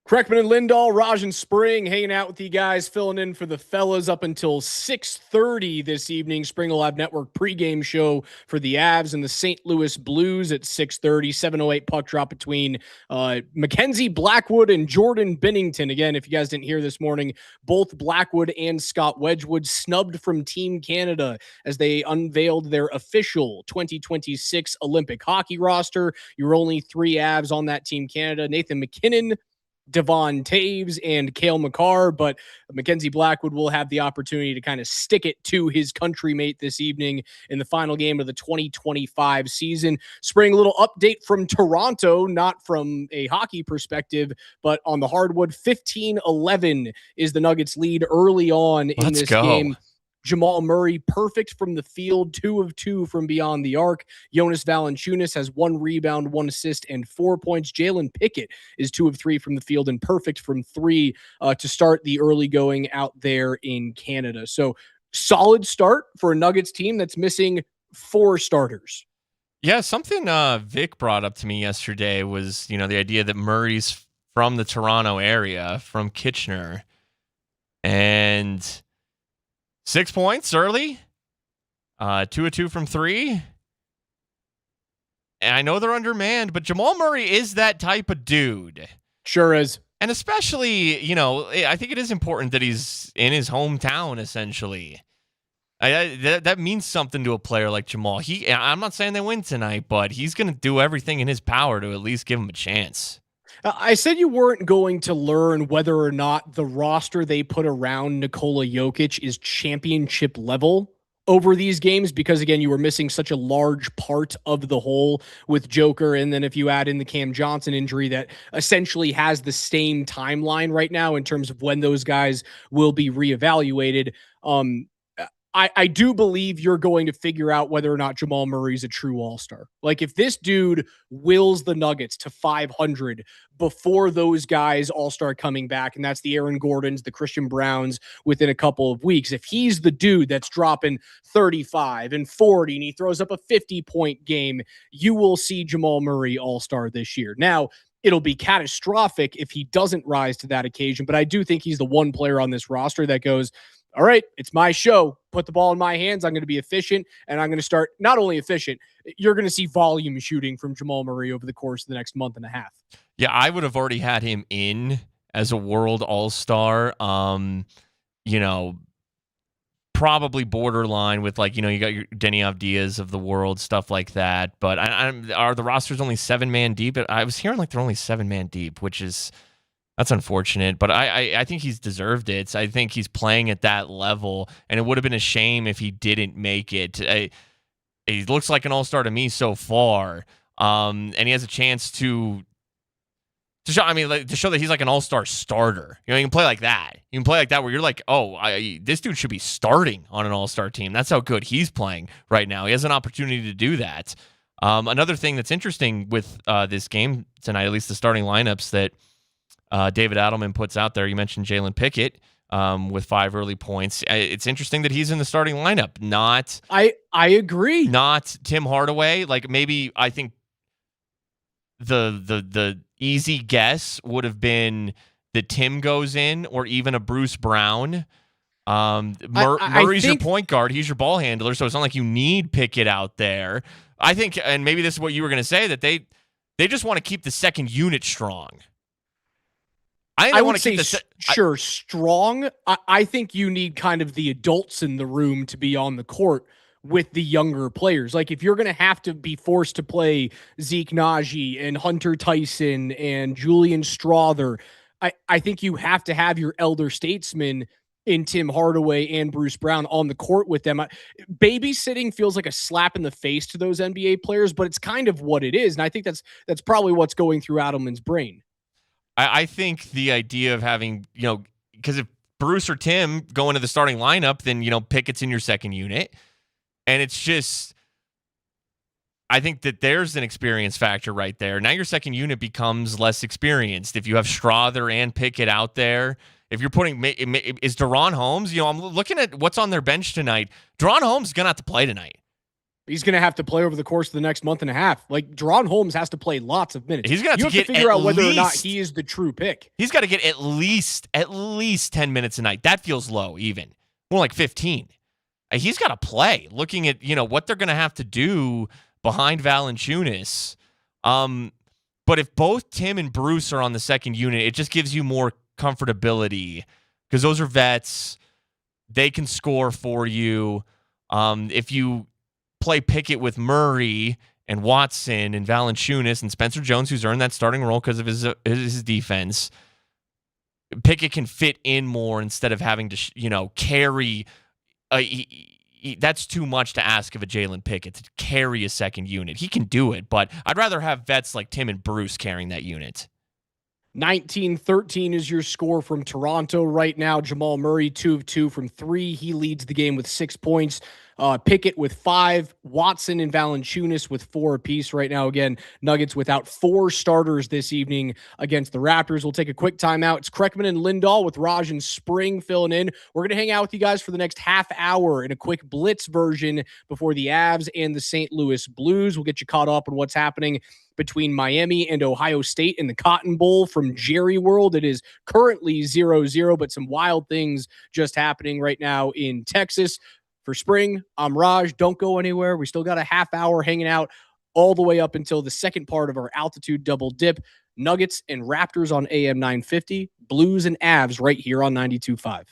Kreckman and Lindahl, Raj and Spring hanging out with you guys, filling in for the fellas up until 6:30 this evening. Spring will have network pregame show for the Avs and the St. Louis Blues at 6:30. 7:08 puck drop between Mackenzie Blackwood and Jordan Binnington. Again, if you guys didn't hear this morning, both Blackwood and Scott Wedgwood snubbed from Team Canada as they unveiled their official 2026 Olympic hockey roster. You're only 3 Avs on that Team Canada. Nathan McKinnon, Devon Taves, and Cale Makar, but Mackenzie Blackwood will have the opportunity to kind of stick it to his country mate this evening in the final game of the 2025 season. Spring, a little update from Toronto, not from a hockey perspective, but on the hardwood. 15-11 is the Nuggets lead early on in this game. Jamal Murray, perfect from the field, 2 of 2 from beyond the arc. Jonas Valanciunas has 1 rebound, 1 assist, and 4 points. Jalen Pickett is 2 of 3 from the field and perfect from 3 to start the early going out there in Canada. So solid start for a Nuggets team that's missing 4 starters. Yeah, something Vic brought up to me yesterday was, the idea that Murray's from the Toronto area, from Kitchener, and 6 points early, 2 of 2 from 3. And I know they're undermanned, but Jamal Murray is that type of dude. Sure is. And especially, I think it is important that he's in his hometown, essentially. That means something to a player like Jamal. I'm not saying they win tonight, but he's going to do everything in his power to at least give him a chance. I said you weren't going to learn whether or not the roster they put around Nikola Jokic is championship level over these games because, again, you were missing such a large part of the whole with Joker. And then if you add in the Cam Johnson injury that essentially has the same timeline right now in terms of when those guys will be reevaluated, I do believe you're going to figure out whether or not Jamal Murray's a true all-star. Like, if this dude wills the Nuggets to 500 before those guys all start coming back, and that's the Aaron Gordons, the Christian Browns within a couple of weeks, if he's the dude that's dropping 35 and 40 and he throws up a 50-point game, you will see Jamal Murray all-star this year. Now, it'll be catastrophic if he doesn't rise to that occasion, but I do think he's the one player on this roster that goes, all right, it's my show. Put the ball in my hands. I'm going to be efficient, and I'm going to start not only efficient, you're going to see volume shooting from Jamal Murray over the course of the next month and a half. Yeah, I would have already had him in as a world all-star. Probably borderline with, you got your Denny Avdias of the world, stuff like that. But are the rosters only 7-man deep? I was hearing they're only 7-man deep, which is... That's unfortunate, but I think he's deserved it. I think he's playing at that level, and it would have been a shame if he didn't make it. He looks like an all-star to me so far, and he has a chance to show that he's like an all-star starter. You can play like that. You can play like that where you're like, this dude should be starting on an all-star team. That's how good he's playing right now. He has an opportunity to do that. Another thing that's interesting with this game tonight, at least the starting lineups that David Adelman puts out there. You mentioned Jalen Pickett with 5 early points. It's interesting that he's in the starting lineup. I agree. Not Tim Hardaway. Maybe I think the easy guess would have been that Tim goes in, or even a Bruce Brown. Murray's your point guard. He's your ball handler, so it's not like you need Pickett out there. I think, and maybe this is what you were going to say, that they just want to keep the second unit strong. I would say strong. I think you need kind of the adults in the room to be on the court with the younger players. Like, if you're going to have to be forced to play Zeke Naji and Hunter Tyson and Julian Strother, I think you have to have your elder statesmen in Tim Hardaway and Bruce Brown on the court with them. Babysitting feels like a slap in the face to those NBA players, but it's kind of what it is. And I think that's probably what's going through Adelman's brain. I think the idea of having, because if Bruce or Tim go into the starting lineup, then, Pickett's in your second unit. And it's just, I think that there's an experience factor right there. Now your second unit becomes less experienced. If you have Strother and Pickett out there, if you're putting, is Deron Holmes, I'm looking at what's on their bench tonight. Deron Holmes is going to have to play tonight. He's going to have to play over the course of the next month and a half. Like, Deron Holmes has to play lots of minutes. He's going to get figure out whether least, or not he is the true pick. He's got to get at least 10 minutes a night. That feels low, even more like 15. He's got to play. Looking at what they're going to have to do behind Valanciunas. But if both Tim and Bruce are on the second unit, it just gives you more comfortability because those are vets. They can score for you. If you play Pickett with Murray and Watson and Valanciunas and Spencer Jones, who's earned that starting role because of his defense, Pickett can fit in more instead of having to carry. That's too much to ask of a Jalen Pickett to carry a second unit. He can do it, but I'd rather have vets like Tim and Bruce carrying that unit. 19-13 is your score from Toronto right now. Jamal Murray, 2 of 2 from 3. He leads the game with 6 points. Pickett with 5. Watson and Valanciunas with 4 apiece right now. Again, Nuggets without 4 starters this evening against the Raptors. We'll take a quick timeout. It's Kreckman and Lindahl with Raj and Spring filling in. We're going to hang out with you guys for the next half hour in a quick blitz version before the Avs and the St. Louis Blues. We'll get you caught up on what's happening between Miami and Ohio State in the Cotton Bowl from Jerry World. It is currently 0-0, but some wild things just happening right now in Texas. For Spring, I'm Raj. Don't go anywhere. We still got a half hour hanging out all the way up until the second part of our altitude double dip. Nuggets and Raptors on AM 950, Blues and Avs right here on 92.5.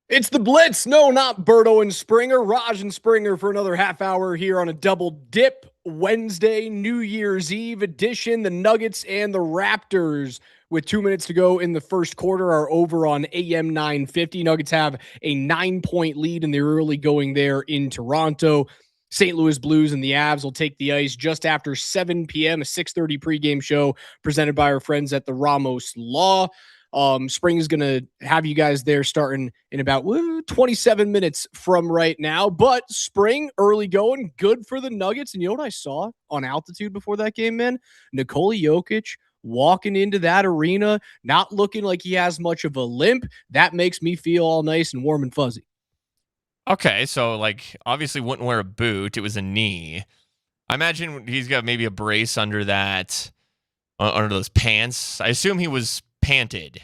It's the Blitz. No, not Berto and Springer. Raj and Springer for another half hour here on a double dip Wednesday, New Year's Eve edition. The Nuggets and the Raptors, with 2 minutes to go in the first quarter, are over on AM 950. Nuggets have a 9-point lead in the early going there in Toronto. St. Louis Blues and the Avs will take the ice just after 7 p.m., a 6:30 pregame show presented by our friends at the Ramos Law. Spring is going to have you guys there starting in about 27 minutes from right now. But Spring, early going, good for the Nuggets. And you know what I saw on altitude before that game, man? Nikola Jokic walking into that arena, not looking like he has much of a limp. That makes me feel all nice and warm and fuzzy. Okay, so like obviously wouldn't wear a boot. It was a knee. I imagine he's got maybe a brace under that, under those pants. I assume he was panted.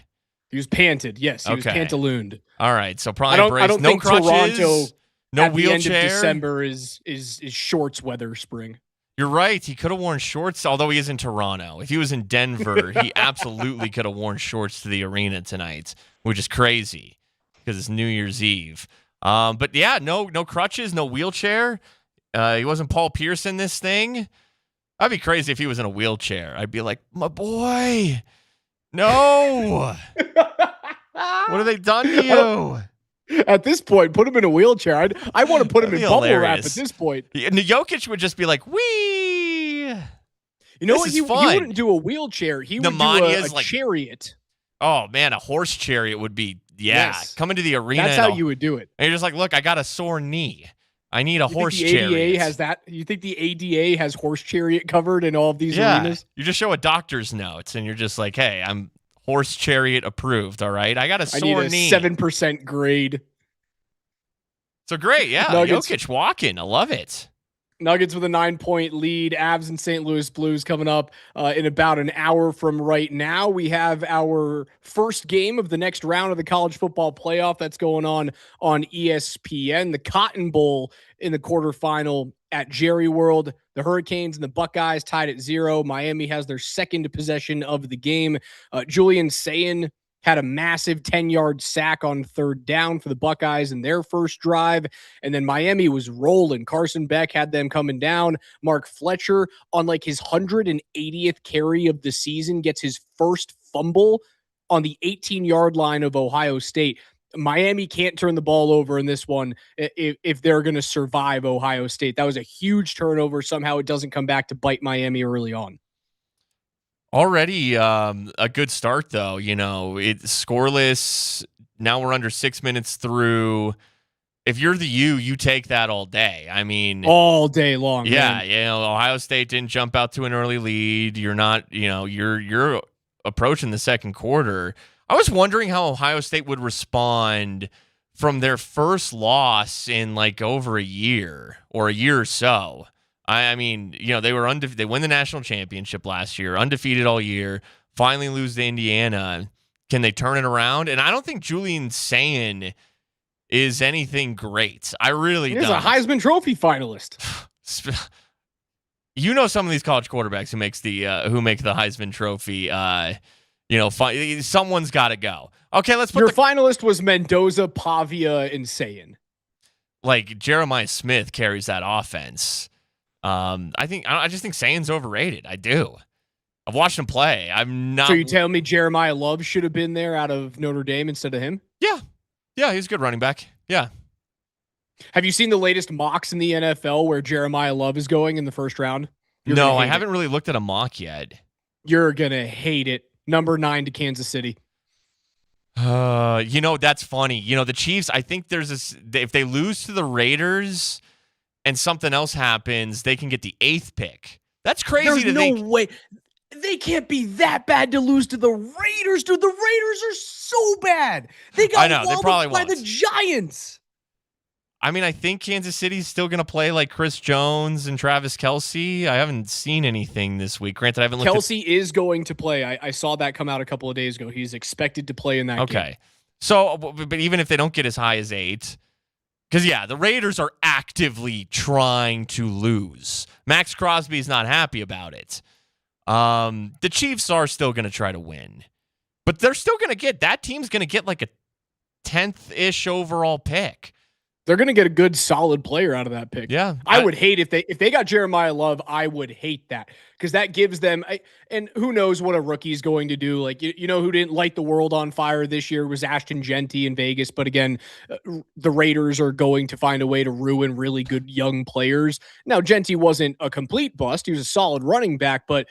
He was panted. Yes, he was pantalooned. All right, so probably brace. I don't no think crutches, Toronto no at wheelchair. The end of December is shorts weather. Spring. You're right. He could have worn shorts, although he is in Toronto. If he was in Denver, he absolutely could have worn shorts to the arena tonight, which is crazy because it's New Year's Eve. But yeah, no crutches, no wheelchair. He wasn't Paul Pierce in this thing. I'd be crazy if he was in a wheelchair. I'd be like, my boy, no. What have they done to you? At this point, put him in a wheelchair. I want to put him in bubble wrap at this point. And the Jokic would just be like, wee. You know what? He wouldn't do a wheelchair. He would do a chariot. Oh, man, a horse chariot would be, coming to the arena. That's how you would do it. And you're just like, look, I got a sore knee. I need a horse chariot. ADA has that? You think the ADA has horse chariot covered in all of these arenas? You just show a doctor's notes, and you're just like, hey, I'm horse chariot approved, all right? I got a sore knee. 7% grade. So great, yeah. Nuggets. Jokic walking. I love it. Nuggets with a 9-point lead. Avs and St. Louis Blues coming up in about an hour from right now. We have our first game of the next round of the college football playoff that's going on ESPN. The Cotton Bowl in the quarterfinal at Jerry World. The Hurricanes and the Buckeyes tied at 0. Miami has their second possession of the game. Julian Sayin had a massive 10-yard sack on third down for the Buckeyes in their first drive. And then Miami was rolling. Carson Beck had them coming down. Mark Fletcher, on like his 180th carry of the season, gets his first fumble on the 18-yard line of Ohio State. Miami can't turn the ball over in this one if they're going to survive Ohio State. That was a huge turnover. Somehow it doesn't come back to bite Miami early on. Already a good start, though. You know, it's scoreless. Now we're under 6 minutes through. If you're the you take that all day. I mean, all day long. Yeah, man. You know, Ohio State didn't jump out to an early lead. You're not, you know, you're approaching the second quarter. I was wondering how Ohio State would respond from their first loss in like over a year or a year or so. I mean, you know, they were they win the national championship last year, undefeated all year, finally lose to Indiana. Can they turn it around? And I don't think Julian Sayin is anything great. I really don't. He's a Heisman Trophy finalist. You know, some of these college quarterbacks who make the Heisman Trophy. You know, someone's got to go. Okay, let's put your finalist was Mendoza, Pavia, and Sayin. Like Jeremiah Smith carries that offense. I just think Sayin's overrated. I do. I've watched him play. I'm not. So you tell me Jeremiah Love should have been there out of Notre Dame instead of him? Yeah, he's a good running back. Yeah. Have you seen the latest mocks in the NFL where Jeremiah Love is going in the first round? No, I haven't really looked at a mock yet. You're gonna hate it. Number 9 to Kansas City. You know, that's funny. You know, the Chiefs, I think there's this, if they lose to the Raiders and something else happens, they can get the 8th pick. That's crazy to think. There's no way. They can't be that bad to lose to the Raiders, dude. The Raiders are so bad. They got walled by the Giants. I mean, I think Kansas City's still going to play like Chris Jones and Travis Kelce. I haven't seen anything this week. Granted, I haven't looked Kelce is going to play. I saw that come out a couple of days ago. He's expected to play in that game. Okay. So, but even if they don't get as high as 8, because, yeah, the Raiders are actively trying to lose. Max Crosby's not happy about it. The Chiefs are still going to try to win. But they're still going to get, that team's going to get like a 10th-ish overall pick. They're going to get a good, solid player out of that pick. Yeah. I would hate if they got Jeremiah Love. I would hate that because that gives them and who knows what a rookie's going to do. Like, you know, who didn't light the world on fire this year was Ashton Genty in Vegas. But again, the Raiders are going to find a way to ruin really good young players. Now, Genty wasn't a complete bust. He was a solid running back, but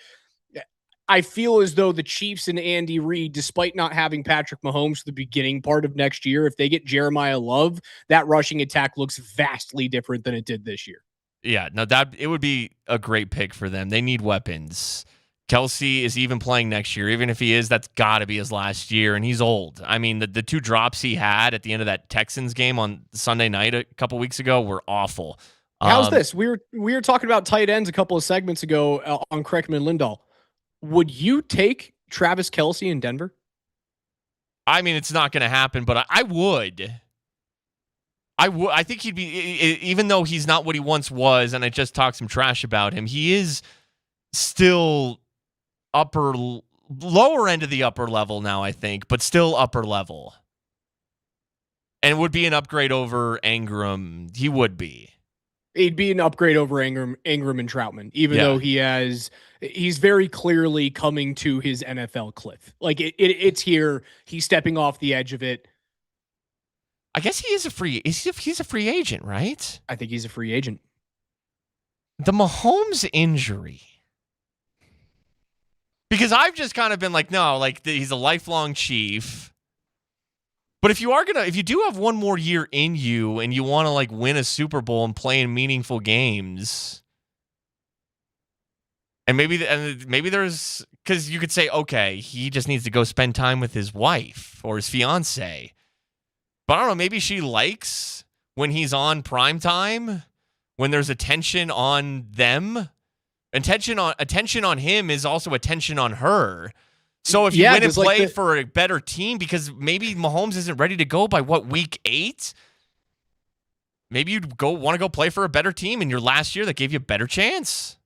I feel as though the Chiefs and Andy Reid, despite not having Patrick Mahomes for the beginning part of next year, if they get Jeremiah Love, that rushing attack looks vastly different than it did this year. Yeah, no, that it would be a great pick for them. They need weapons. Kelsey is even playing next year. Even if he is, that's got to be his last year, and he's old. I mean, the 2 drops he had at the end of that Texans game on Sunday night a couple weeks ago were awful. How's this? We were talking about tight ends a couple of segments ago on Kreckman and Lindahl. Would you take Travis Kelce in Denver? I mean, it's not going to happen, but I would. I think he'd be, even though he's not what he once was, and I just talked some trash about him, he is still lower end of the upper level now, I think, but still upper level. And would be an upgrade over Ingram. He would be. He'd be an upgrade over Ingram and Troutman, even though he's very clearly coming to his NFL cliff. Like it's here. He's stepping off the edge of it. I guess he's a free agent, right? I think he's a free agent. The Mahomes injury. Because I've just kind of been like, no, like he's a lifelong Chief. But if you do have one more year in you and you want to like win a Super Bowl and play in meaningful games, and maybe there's, because you could say, okay, he just needs to go spend time with his wife or his fiance. But I don't know, maybe she likes when he's on prime time, when there's attention on them. Attention on him is also attention on her. So if you win and play for a better team, because maybe Mahomes isn't ready to go by week 8, maybe you'd want to go play for a better team in your last year that gave you a better chance.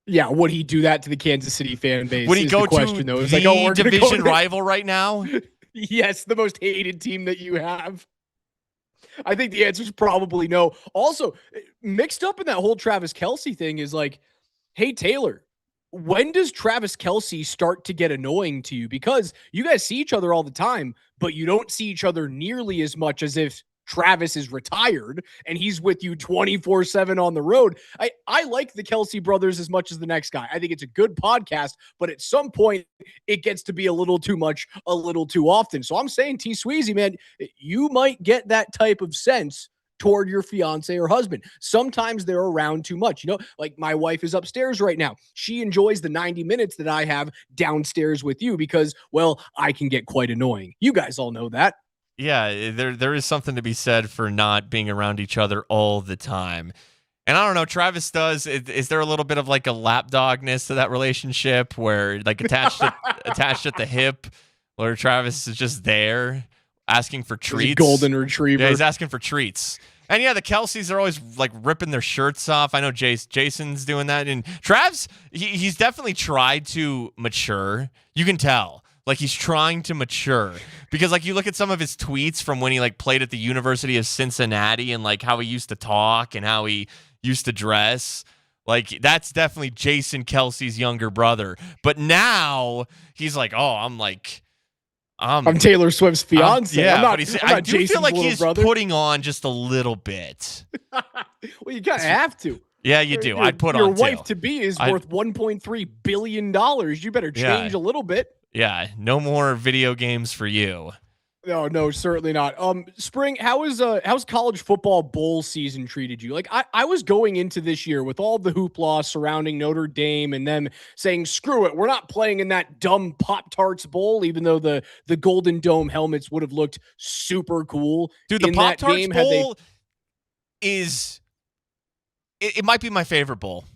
Yeah, would he do that to the Kansas City fan base? Would he go to the division rival right now? Yes, the most hated team that you have. I think the answer is probably no. Also, mixed up in that whole Travis Kelce thing is like, hey, Taylor, when does Travis Kelce start to get annoying to you? Because you guys see each other all the time, but you don't see each other nearly as much as if Travis is retired and he's with you 24/7 on the road. I like the Kelce brothers as much as the next guy. I think it's a good podcast, but at some point it gets to be a little too much, a little too often. So I'm saying, T Sweezy, man, you might get that type of sense toward your fiance or husband. Sometimes they're around too much. You know, like my wife is upstairs right now. She enjoys the 90 minutes that I have downstairs with you because, well, I can get quite annoying. You guys all know that. Yeah, there is something to be said for not being around each other all the time. And I don't know, Travis does. Is there a little bit of like a lapdogness to that relationship where like attached at the hip, where Travis is just there asking for treats? Golden retriever. Yeah, he's asking for treats. And yeah, the Kelceys are always like ripping their shirts off. I know Jason's doing that. And Trav's, he's definitely tried to mature. You can tell. Like he's trying to mature because like you look at some of his tweets from when he like played at the University of Cincinnati and like how he used to talk and how he used to dress. Like that's definitely Jason Kelce's younger brother. But now he's like, oh, I'm Taylor Swift's fiance. I do feel like he's putting on just a little bit. Well, you kind of have to. Yeah, you do. I'd put on your wife to be is worth $1.3 billion. You better change a little bit. Yeah, no more video games for you. No, certainly not. Spring, how's college football bowl season treated you? Like I was going into this year with all the hoopla surrounding Notre Dame and them saying, screw it, we're not playing in that dumb Pop-Tarts bowl, even though the Golden Dome helmets would have looked super cool. Dude, the Pop-Tarts bowl is it might be my favorite bowl.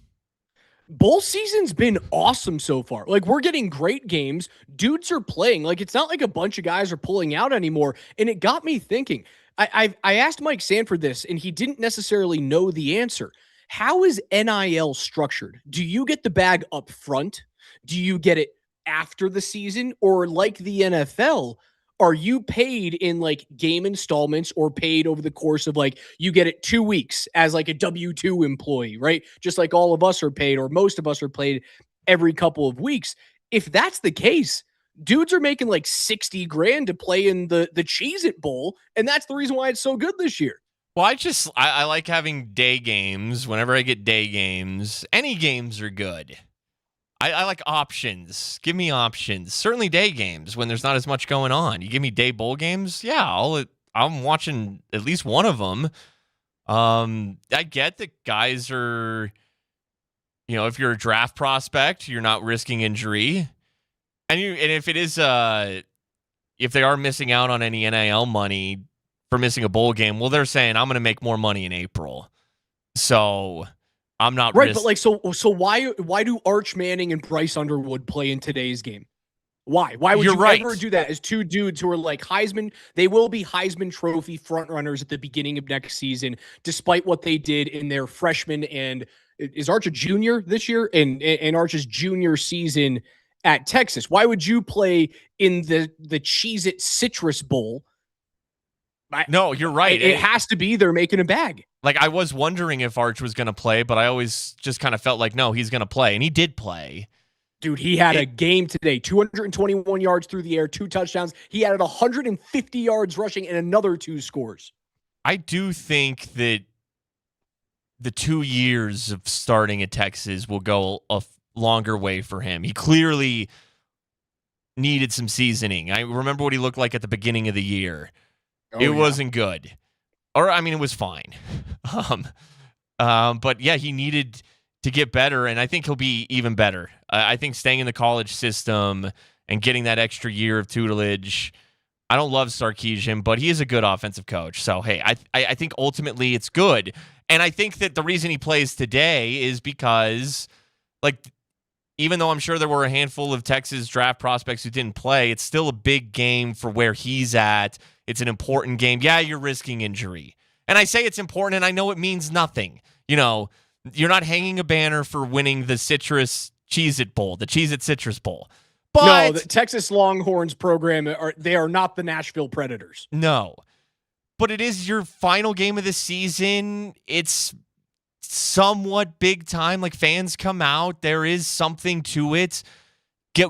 Bowl season's been awesome so far. Like we're getting great games. Dudes are playing. Like it's not like a bunch of guys are pulling out anymore. And it got me thinking. I asked Mike Sanford this, and he didn't necessarily know the answer. How is NIL structured? Do you get the bag up front? Do you get it after the season? Or like the NFL, Are you paid in like game installments or paid over the course of like you get it 2 weeks as like a W-2 employee, right? Just like all of us are paid or most of us are paid every couple of weeks. If that's the case, dudes are making like 60 grand to play in the Cheez-It Bowl, and that's the reason why it's so good this year. Well, I like having day games. Whenever I get day games, any games are good. I like options. Give me options. Certainly day games when there's not as much going on. You give me day bowl games, yeah, I'm watching at least one of them. I get that guys are, if you're a draft prospect, you're not risking injury, and if it is if they are missing out on any NIL money for missing a bowl game, well, they're saying I'm going to make more money in April, so. I'm not right, but like so why do Arch Manning and Bryce Underwood play in today's game? Why would you ever do that as two dudes who are like Heisman? They will be Heisman Trophy frontrunners at the beginning of next season, despite what they did in their freshman and is Arch a junior this year and Arch's junior season at Texas. Why would you play in the Cheez-It Citrus Bowl? No, you're right. It has to be they're making a bag. Like, I was wondering if Arch was going to play, but I always just kind of felt like, no, he's going to play. And he did play. Dude, he had a game today. 221 yards through the air, 2 touchdowns. He added 150 yards rushing and another 2 scores. I do think that the 2 years of starting at Texas will go a longer way for him. He clearly needed some seasoning. I remember what he looked like at the beginning of the year. It wasn't good. Or, I mean, it was fine. But, yeah, he needed to get better, and I think he'll be even better. I think staying in the college system and getting that extra year of tutelage, I don't love Sarkisian, but he is a good offensive coach. So, hey, I think ultimately it's good. And I think that the reason he plays today is because, like, even though I'm sure there were a handful of Texas draft prospects who didn't play, it's still a big game for where he's at. It's an important game. Yeah, you're risking injury. And I say it's important, and I know it means nothing. You're not hanging a banner for winning the Cheez-It Bowl, the Cheez-It Citrus Bowl. But no, the Texas Longhorns program, they are not the Nashville Predators. No. But it is your final game of the season. It's somewhat big time. Like, fans come out. There is something to it.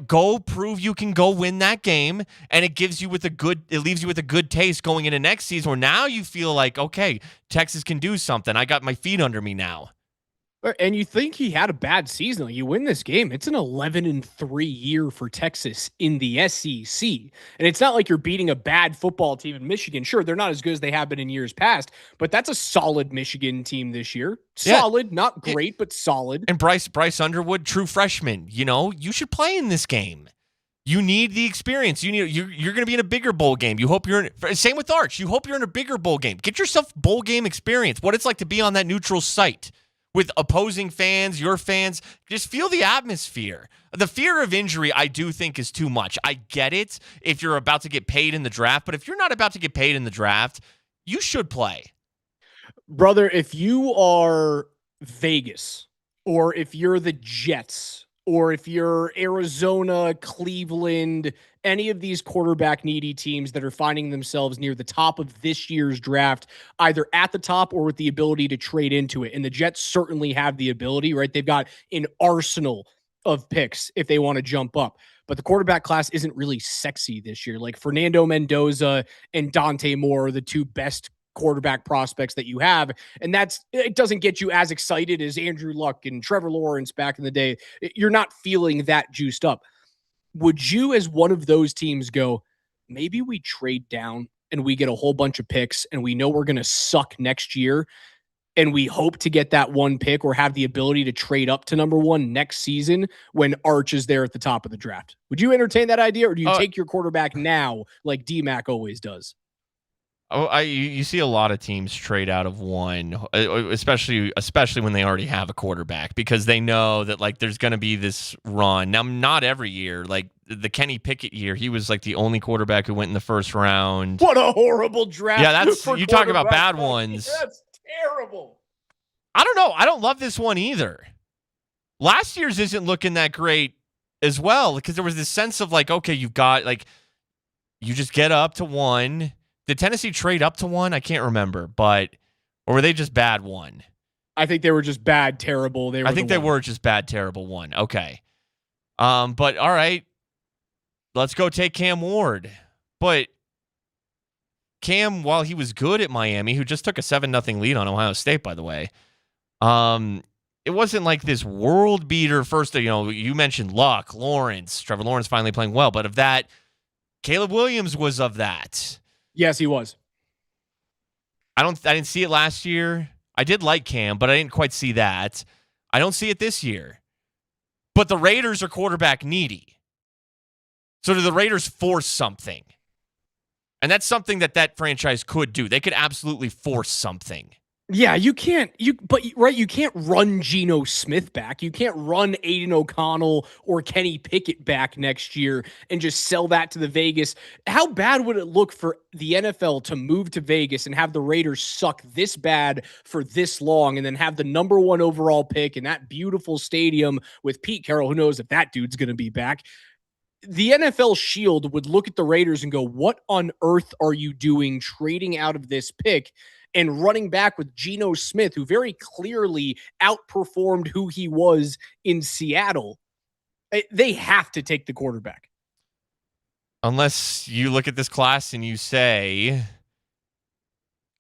Go prove you can go win that game, and it leaves you with a good taste going into next season where now you feel like, okay, Texas can do something. I got my feet under me now. And you think he had a bad season. Like, you win this game, it's an 11-3 year for Texas in the SEC. And it's not like you're beating a bad football team in Michigan. Sure, they're not as good as they have been in years past, but that's a solid Michigan team this year. Solid, not great, but solid. And Bryce Underwood, true freshman, you should play in this game. You need the experience. You're going to be in a bigger bowl game. You hope same with Arch. You hope you're in a bigger bowl game. Get yourself bowl game experience. What it's like to be on that neutral site with opposing fans, your fans. Just feel the atmosphere. The fear of injury, I do think, is too much. I get it if you're about to get paid in the draft, but if you're not about to get paid in the draft, you should play. Brother, if you are Vegas, or if you're the Jets, or if you're Arizona, Cleveland, any of these quarterback needy teams that are finding themselves near the top of this year's draft, either at the top or with the ability to trade into it. And the Jets certainly have the ability, right? They've got an arsenal of picks if they want to jump up. But the quarterback class isn't really sexy this year. Like Fernando Mendoza and Dante Moore are the 2 best quarterback prospects that you have. And it doesn't get you as excited as Andrew Luck and Trevor Lawrence back in the day. You're not feeling that juiced up. Would you, as one of those teams, go, maybe we trade down and we get a whole bunch of picks and we know we're going to suck next year and we hope to get that 1 pick or have the ability to trade up to number 1 next season when Arch is there at the top of the draft? Would you entertain that idea, or do you take your quarterback now like DMac always does? Oh, you see a lot of teams trade out of 1, especially when they already have a quarterback, because they know that, like, there's going to be this run. Now, not every year. Like the Kenny Pickett year, he was like the only quarterback who went in the first round. What a horrible draft! Yeah, you talk about bad ones. That's terrible. I don't know. I don't love this one either. Last year's isn't looking that great as well, because there was this sense of like, okay, you've got like. You just get up to 1. Did Tennessee trade up to 1? I can't remember, or were they just bad 1? I think they were just bad, terrible. I think they were just bad, terrible 1. Okay. But all right, let's go take Cam Ward. But Cam, while he was good at Miami, who just took a 7-0 lead on Ohio State, by the way, it wasn't like this world beater first. You mentioned Luck, Lawrence, Trevor Lawrence finally playing well, but of that, Caleb Williams was of that. Yes, he was. I didn't see it last year. I did like Cam, but I didn't quite see that. I don't see it this year. But the Raiders are quarterback needy. So do the Raiders force something? And that's something that franchise could do. They could absolutely force something. Yeah, you can't run Geno Smith back. You can't run Aiden O'Connell or Kenny Pickett back next year and just sell that to the Vegas. How bad would it look for the NFL to move to Vegas and have the Raiders suck this bad for this long and then have the number 1 overall pick in that beautiful stadium with Pete Carroll? Who knows if that dude's going to be back? The NFL Shield would look at the Raiders and go, what on earth are you doing trading out of this pick and running back with Geno Smith, who very clearly outperformed who he was in Seattle? They have to take the quarterback. Unless you look at this class and you say,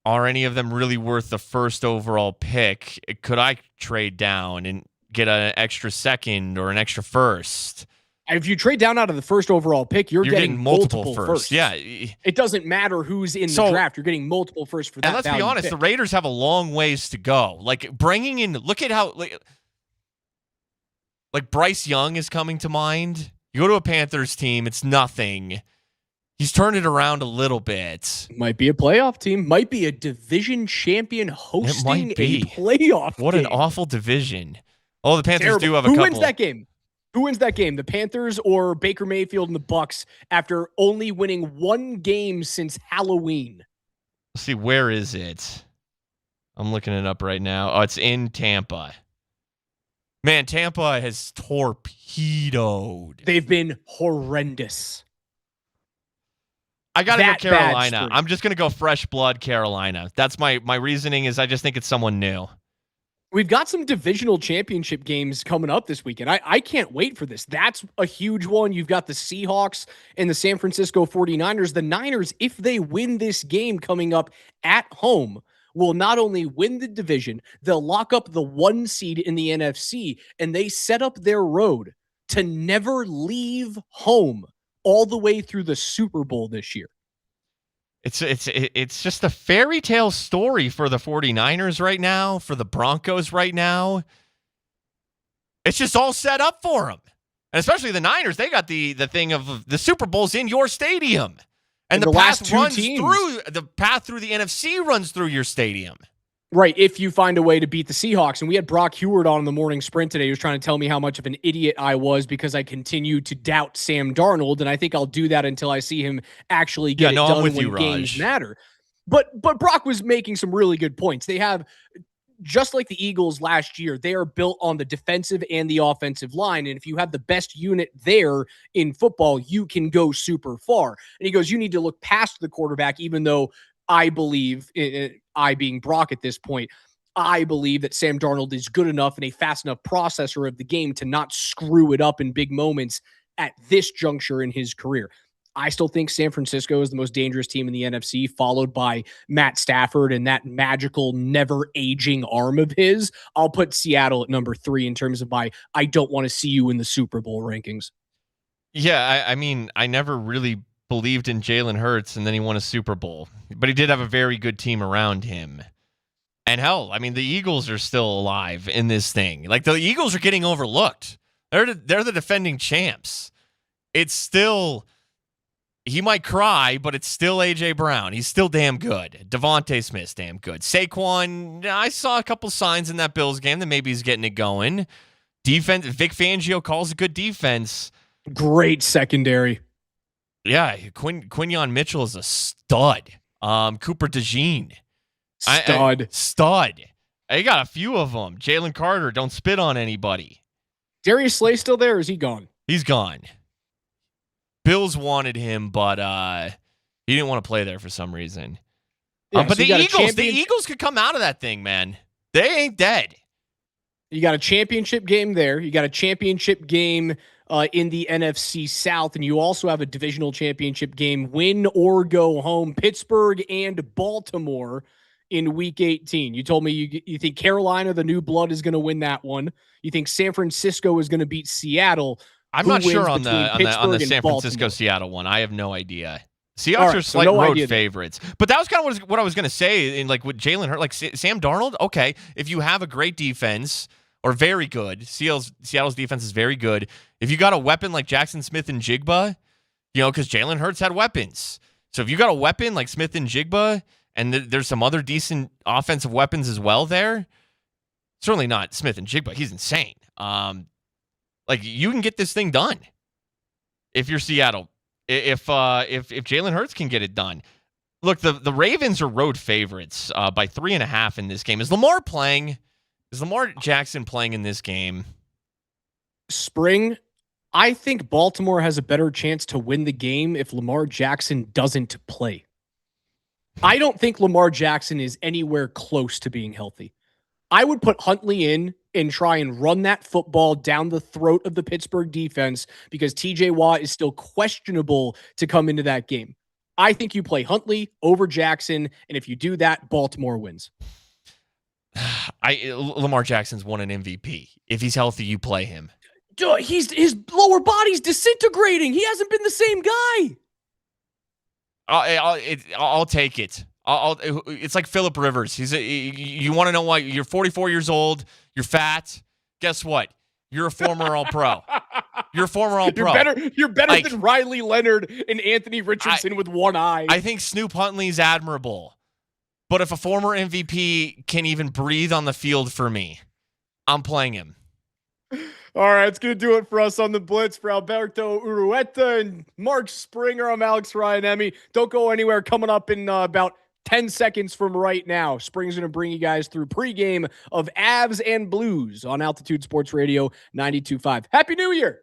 are any of them really worth the first overall pick? Could I trade down and get an extra second or an extra first? If you trade down out of the first overall pick, you're getting multiple firsts. Yeah. It doesn't matter who's in the draft. You're getting multiple firsts for that. And let's be honest, the Raiders have a long ways to go. Like bringing in, look at how, like Bryce Young is coming to mind. You go to a Panthers team, it's nothing. He's turned it around a little bit. Might be a playoff team. Might be a division champion hosting a playoff What game. An awful division. Oh, the Panthers Terrible. do have a couple. Who wins that game? Who wins that game? The Panthers or Baker Mayfield and the Bucks after only winning 1 game since Halloween? Let's see, where is it? I'm looking it up right now. Oh, it's in Tampa. Man, Tampa has torpedoed. They've been horrendous. I got to go Carolina. I'm just going to go fresh blood Carolina. That's my reasoning is I just think it's someone new. We've got some divisional championship games coming up this weekend. I can't wait for this. That's a huge one. You've got the Seahawks and the San Francisco 49ers. The Niners, if they win this game coming up at home, will not only win the division, they'll lock up the 1 seed in the NFC, and they set up their road to never leave home all the way through the Super Bowl this year. It's just a fairy tale story for the 49ers right now, for the Broncos right now. It's just all set up for them. And especially the Niners, they got the thing of the Super Bowl's in your stadium. And the path runs through the NFC runs through your stadium. Right, if you find a way to beat the Seahawks. And we had Brock Heward on the morning sprint today. He was trying to tell me how much of an idiot I was because I continue to doubt Sam Darnold, and I think I'll do that until I see him actually get it done when games matter. But Brock was making some really good points. They have, just like the Eagles last year, they are built on the defensive and the offensive line, and if you have the best unit there in football, you can go super far. And he goes, you need to look past the quarterback, even though I believe, I being Brock at this point, I believe that Sam Darnold is good enough and a fast enough processor of the game to not screw it up in big moments at this juncture in his career. I still think San Francisco is the most dangerous team in the NFC, followed by Matt Stafford and that magical, never-aging arm of his. I'll put Seattle at number 3 in terms of my I don't want to see you in the Super Bowl rankings. Yeah, I mean, I never really believed in Jalen Hurts, and then he won a Super Bowl. But he did have a very good team around him. And hell, I mean, the Eagles are still alive in this thing. Like, the Eagles are getting overlooked. They're the defending champs. It's still, he might cry, but it's still A.J. Brown. He's still damn good. Devontae Smith's damn good. Saquon, I saw a couple signs in that Bills game that maybe he's getting it going. Defense, Vic Fangio calls a good defense. Great secondary. Yeah, Quinyon Mitchell is a stud. Cooper DeJean. Stud. I got a few of them. Jalen Carter, don't spit on anybody. Darius Slay still there, or is he gone? He's gone. Bills wanted him, but he didn't want to play there for some reason. Yeah, but so the Eagles could come out of that thing, man. They ain't dead. You got a championship game there. You got a championship game in the NFC South, and you also have a divisional championship game, win or go home, Pittsburgh and Baltimore in Week 18. You told me you think Carolina, the new blood, is going to win that one. You think San Francisco is going to beat Seattle. I'm not sure on the San Francisco Seattle one. I have no idea. Seahawks are slight road favorites. But that was kind of what I was going to say in like with Jalen Hurts, like Sam Darnold. Okay, if you have a great defense or very good, Seattle's defense is very good. If you got a weapon like Jackson Smith and Jigba, because Jalen Hurts had weapons. So if you got a weapon like Smith and Jigba, and there's some other decent offensive weapons as well there, certainly not Smith and Jigba. He's insane. Like you can get this thing done if you're Seattle. If Jalen Hurts can get it done. Look, the Ravens are road favorites by 3.5 in this game. Is Lamar playing? Is Lamar Jackson playing in this game? Spring, I think Baltimore has a better chance to win the game if Lamar Jackson doesn't play. I don't think Lamar Jackson is anywhere close to being healthy. I would put Huntley in and try and run that football down the throat of the Pittsburgh defense because TJ Watt is still questionable to come into that game. I think you play Huntley over Jackson, and if you do that, Baltimore wins. Lamar Jackson's won an MVP. If he's healthy, you play him. Dude, his lower body's disintegrating. He hasn't been the same guy. I'll take it. It's like Phillip Rivers. You want to know why? You're 44 years old. You're fat. Guess what? You're a former All-Pro. You're a former All-Pro. You're better than Riley Leonard and Anthony Richardson with one eye. I think Snoop Huntley's admirable. But if a former MVP can even breathe on the field for me, I'm playing him. All right, it's going to do it for us on the Blitz. For Alberto Urueta and Mark Springer, I'm Alex Ryan-Emy. Don't go anywhere. Coming up in about 10 seconds from right now, Spring's going to bring you guys through pregame of Avs and Blues on Altitude Sports Radio 92.5. Happy New Year!